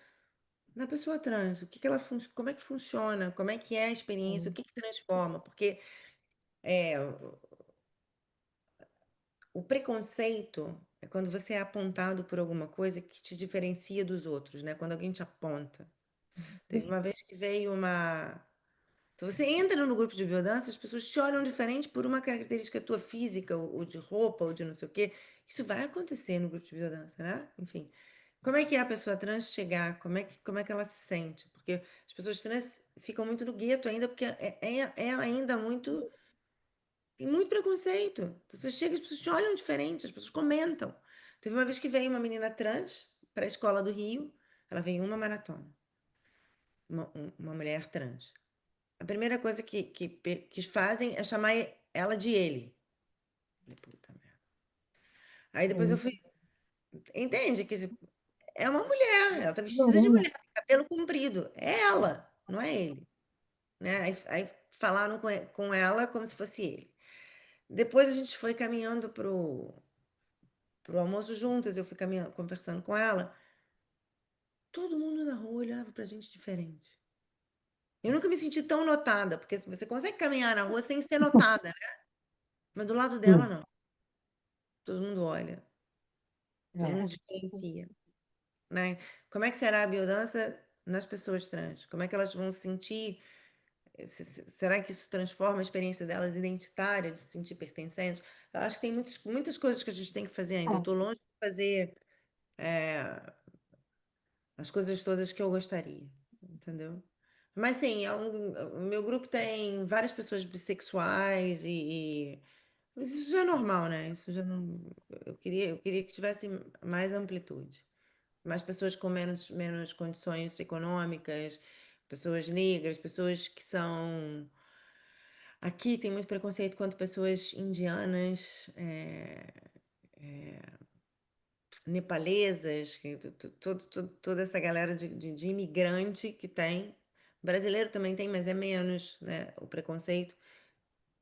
na pessoa trans, o que que ela como é que funciona, como é que é a experiência, o que que transforma, porque é, o preconceito é quando você é apontado por alguma coisa que te diferencia dos outros, né? Quando alguém te aponta. Teve uma vez que veio uma. Se você entra no grupo de biodança, as pessoas te olham diferente por uma característica tua física, ou de roupa, ou de não sei o quê. Isso vai acontecer no grupo de biodança, né? Enfim. Como é que é a pessoa trans chegar? Como é que ela se sente? Porque as pessoas trans ficam muito no gueto ainda, porque é ainda muito. Tem muito preconceito. Então, você chega, as pessoas te olham diferente, as pessoas comentam. Teve uma vez que veio uma menina trans para a escola do Rio, ela veio em uma maratona, uma mulher trans. A primeira coisa que fazem é chamar ela de ele. Falei, puta merda. Aí depois eu fui. Entende que é uma mulher, ela tá vestida de mulher, tem cabelo comprido. É ela, não é ele. Né? Aí falaram com ela como se fosse ele. Depois a gente foi caminhando pro almoço juntas, eu fui caminhando, conversando com ela. Todo mundo na rua olhava pra gente diferente. Eu nunca me senti tão notada, porque você consegue caminhar na rua sem ser notada, né? Mas do lado dela, não. Todo mundo olha, todo mundo diferencia, né? Como é que será a biodança nas pessoas trans? Como é que elas vão sentir? Será que isso transforma a experiência delas identitária, de se sentir pertencentes? Eu acho que tem muitas coisas que a gente tem que fazer ainda. Eu estou longe de fazer as coisas todas que eu gostaria, entendeu? Mas sim, o meu grupo tem várias pessoas bissexuais mas isso já é normal, né? Isso já não. Eu queria que tivesse mais amplitude. Mais pessoas com menos condições econômicas, pessoas negras, pessoas que são. Aqui tem muito preconceito contra pessoas indianas, nepalesas, toda essa galera de imigrante que tem. Brasileiro também tem, mas é menos, né, o preconceito.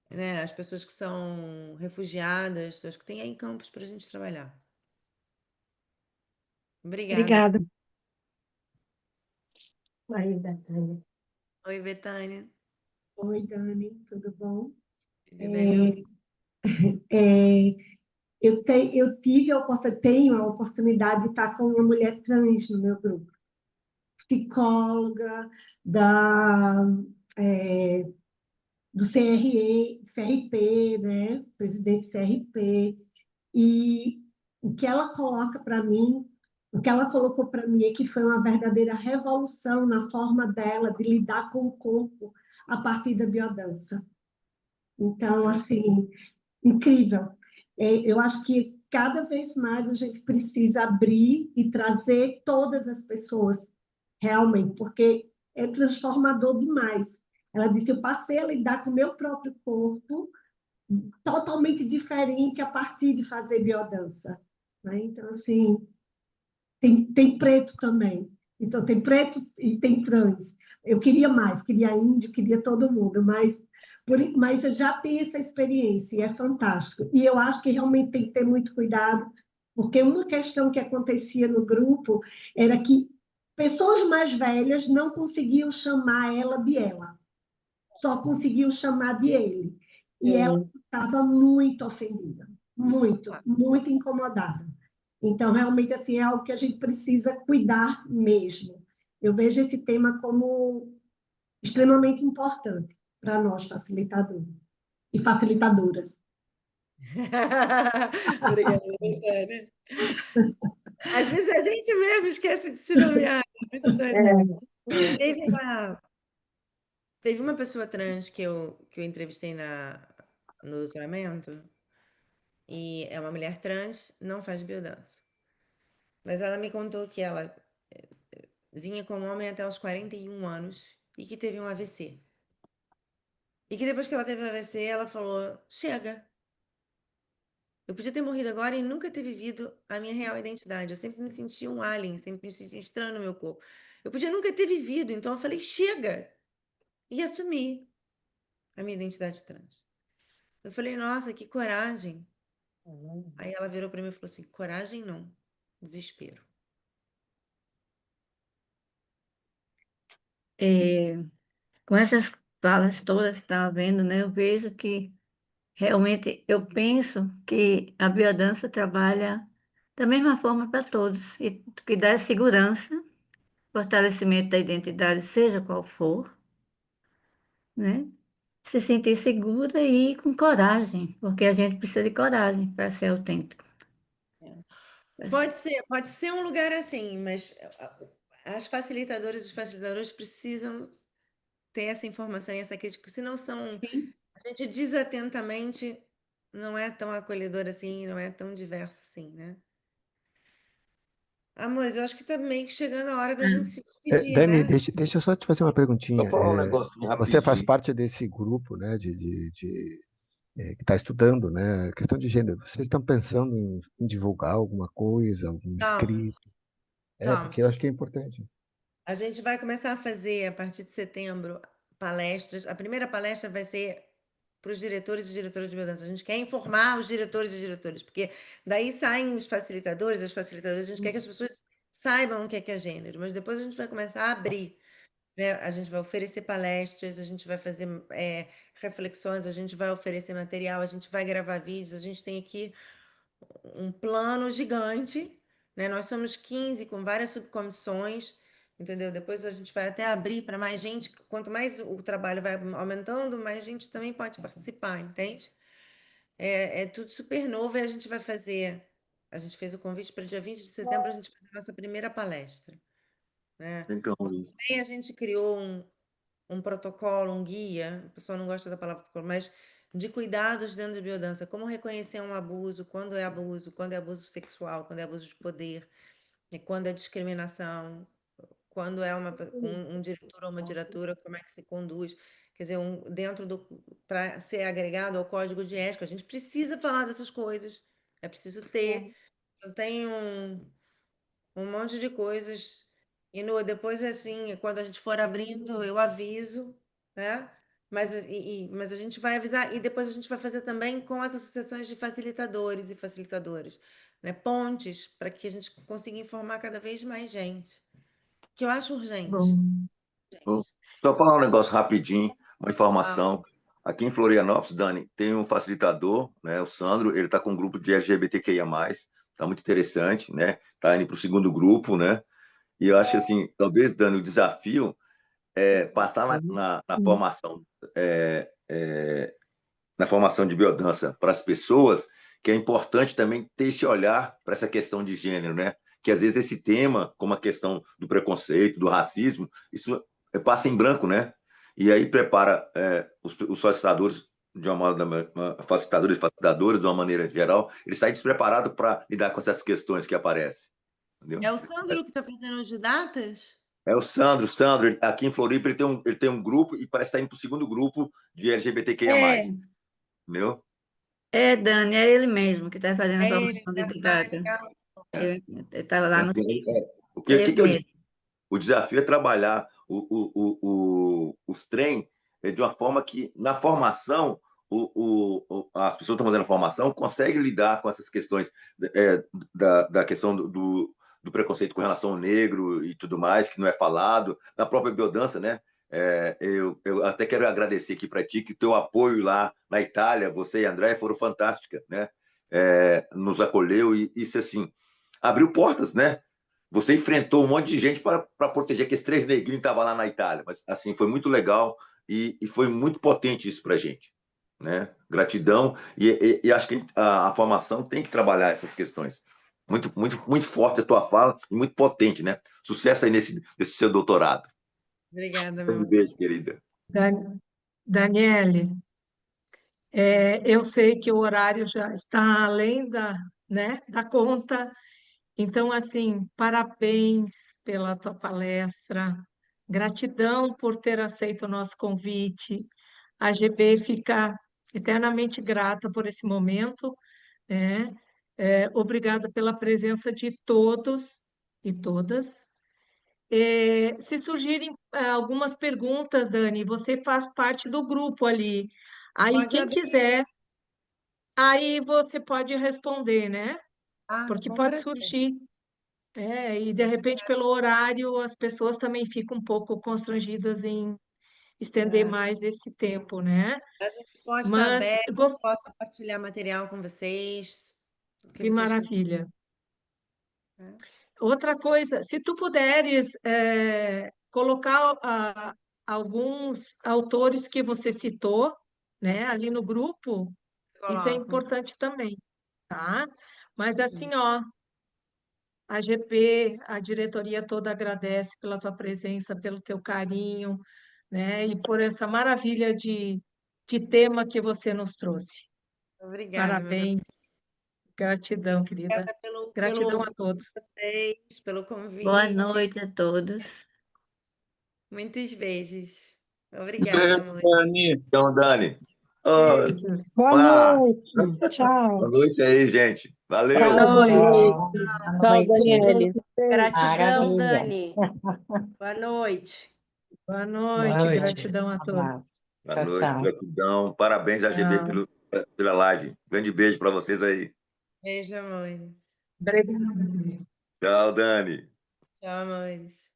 Né? As pessoas que são refugiadas, acho que tem aí campos para a gente trabalhar. Obrigada. Obrigada. Aí, Betânia. Oi, Betânia. Oi, Dani, tudo bom? Tudo bem, meu? É, eu tenho a oportunidade de estar com uma mulher trans no meu grupo, psicóloga da, é, do CRP, né? Presidente CRP, e o que ela coloca para mim, o que ela colocou para mim é que foi uma verdadeira revolução na forma dela de lidar com o corpo a partir da biodança. Então, assim, incrível. Eu acho que cada vez mais a gente precisa abrir e trazer todas as pessoas, realmente, porque é transformador demais. Ela disse: eu passei a lidar com o meu próprio corpo totalmente diferente a partir de fazer biodança. Né? Então, assim, tem preto também. Então, tem preto e tem trans. Eu queria mais, queria índio, queria todo mundo, mas eu já tenho essa experiência e é fantástico. E eu acho que realmente tem que ter muito cuidado, porque uma questão que acontecia no grupo era que pessoas mais velhas não conseguiam chamar ela de ela, só conseguiam chamar de ele. E ela estava muito ofendida, muito, muito incomodada. Então, realmente, assim, é algo que a gente precisa cuidar mesmo. Eu vejo esse tema como extremamente importante para nós, facilitadores e facilitadoras. Obrigada, Betânia. Às vezes a gente mesmo esquece de se nomear. Muito doido. Teve uma pessoa trans que eu entrevistei no doutoramento, e é uma mulher trans, não faz biodança. Mas ela me contou que ela vinha como homem até os 41 anos e que teve um AVC. E que depois que ela teve o AVC, ela falou: chega, eu podia ter morrido agora e nunca ter vivido a minha real identidade. Eu sempre me senti um alien, sempre me senti estranho no meu corpo. Eu podia nunca ter vivido, então eu falei: chega! E assumi a minha identidade trans. Eu falei: nossa, que coragem. Aí ela virou para mim e falou assim: coragem não, desespero. Com essas falas todas que estava vendo, né, eu vejo que Realmente, eu penso que a biodança trabalha da mesma forma para todos e que dá segurança, fortalecimento da identidade, seja qual for, né? Se sentir segura e com coragem, porque a gente precisa de coragem para ser autêntico. Pode ser um lugar assim, mas as facilitadoras e os facilitadores precisam ter essa informação e essa crítica, senão Sim. a gente desatentamente não é tão acolhedor assim, não é tão diverso assim, né? Amores, eu acho que tá meio que chegando a hora da gente se despedir, Dani, né? deixa eu só te fazer uma perguntinha. Só falar um negocinho Você faz rapidinho. parte desse grupo, né, que está estudando, né, a questão de gênero. Vocês estão pensando em divulgar alguma coisa, algum Estamos, escrito? estamos. Porque eu acho que é importante. A gente vai começar a fazer, a partir de setembro, palestras. A primeira palestra vai ser para os diretores e diretoras de biodança. A gente quer informar os diretores e diretores, porque daí saem os facilitadores, as facilitadoras. A gente quer que as pessoas saibam o que é gênero, mas depois a gente vai começar a abrir, né? A gente vai oferecer palestras, a gente vai fazer reflexões, a gente vai oferecer material, a gente vai gravar vídeos. A gente tem aqui um plano gigante, né? Nós somos 15 com várias subcomissões, entendeu? Depois a gente vai até abrir para mais gente. Quanto mais o trabalho vai aumentando, mais gente também pode participar, entende? É tudo super novo e a gente vai fazer. A gente fez o convite para dia 20 de setembro, a gente fazer a nossa primeira palestra, né? Então, Também a gente criou um protocolo, um guia, o pessoal não gosta da palavra protocolo, mas de cuidados dentro de biodança, como reconhecer um abuso, quando é abuso sexual, quando é abuso de poder, e quando é discriminação, quando é um diretor ou uma diretora, como é que se conduz, quer dizer, dentro para ser agregado ao código de ética, a gente precisa falar dessas coisas, é preciso ter. Eu tenho um monte de coisas. E depois, assim, quando a gente for abrindo, eu aviso, né? Mas a gente vai avisar, e depois a gente vai fazer também com as associações de facilitadores e facilitadoras, né? Pontes, para que a gente consiga informar cada vez mais gente. Que eu acho urgente. Bom, vou só falar um negócio rapidinho, uma Ah, informação. Aqui em Florianópolis, Dani, tem um facilitador, né, o Sandro, ele está com um grupo de LGBTQIA+, está muito interessante, né? Está indo para o segundo grupo, né? E eu acho assim, talvez, Dani, o desafio é passar na formação, é, é, na formação de biodança para as pessoas, que é importante também ter esse olhar para essa questão de gênero, né? Que às vezes esse tema, como a questão do preconceito, do racismo, isso passa em branco, né? E aí prepara os facilitadores de facilitadores e facilitadoras de uma maneira geral, eles saem despreparados para lidar com essas questões que aparecem, entendeu? é o Sandro que está fazendo os de datas? É o Sandro, aqui em Floripa, ele tem um grupo e parece estar indo para o segundo grupo de É, LGBTQIA+, entendeu? Dani, é ele mesmo que está fazendo a É ele, formação de né? Ah, didata. legal. É. Ele estava É lá no. assim, É que ele que eu mesmo. o desafio é trabalhar os trem de uma forma que, na formação, as pessoas que estão fazendo a formação conseguem lidar com essas questões da questão do preconceito com relação ao negro e tudo mais, que não é falado, na própria biodança, né? Eu até quero agradecer aqui para ti que o teu apoio lá na Itália, você e a André, foram fantásticas, né? Nos acolheu e isso, assim, abriu portas, né? Você enfrentou um monte de gente para proteger aqueles 3 negrinhos que estavam lá na Itália. Mas, assim, foi muito legal e foi muito potente isso para a gente. Né? Gratidão. E acho que a formação tem que trabalhar essas questões. Muito, muito, muito forte a tua fala e muito potente, né? Sucesso aí nesse seu doutorado. Obrigada, meu Um amor. beijo, querida. Daniele, eu sei que o horário já está além da conta. Então, assim, parabéns pela tua palestra, gratidão por ter aceito o nosso convite. A GB fica eternamente grata por esse momento, né? Obrigada pela presença de todos e todas. Se surgirem algumas perguntas, Dani, você faz parte do grupo ali. Aí, Pode quem abrir. quiser, aí você pode responder, né? Ah, Porque com pode prazer. surgir. E de repente, pelo horário, as pessoas também ficam um pouco constrangidas em estender É. mais esse tempo, né? A gente pode estar Mas aberto, posso partilhar material com vocês, o que que vocês quiserem. maravilha. Né? Outra coisa, se tu puderes colocar alguns autores que você citou, né, ali no grupo, isso é Coloco. importante também, tá? Mas assim, ó, a GP, a diretoria toda agradece pela tua presença, pelo teu carinho, né, e por essa maravilha de tema que você nos trouxe. Obrigada, meus amigos. Parabéns, gratidão, querida. Obrigada pelo Gratidão a ouvir todos. vocês, pelo Boa convite. noite a todos. Muitos beijos. Obrigada, amor. Dani. Então, Dani. Beijos. Boa noite. Tchau. Boa noite aí, gente. Valeu. Boa Tchau, boa noite. noite. Boa Tchau, noite. Daniele. Gratidão, Maravilha. Dani. Boa noite. Boa Boa noite, noite. gratidão a todos. Abraço. Boa Tchau, noite, tchau. gratidão. Parabéns, RGB, Tchau. pela live. Grande beijo para vocês aí. Beijo, amores. Obrigada. Tchau, Dani. Tchau, amores.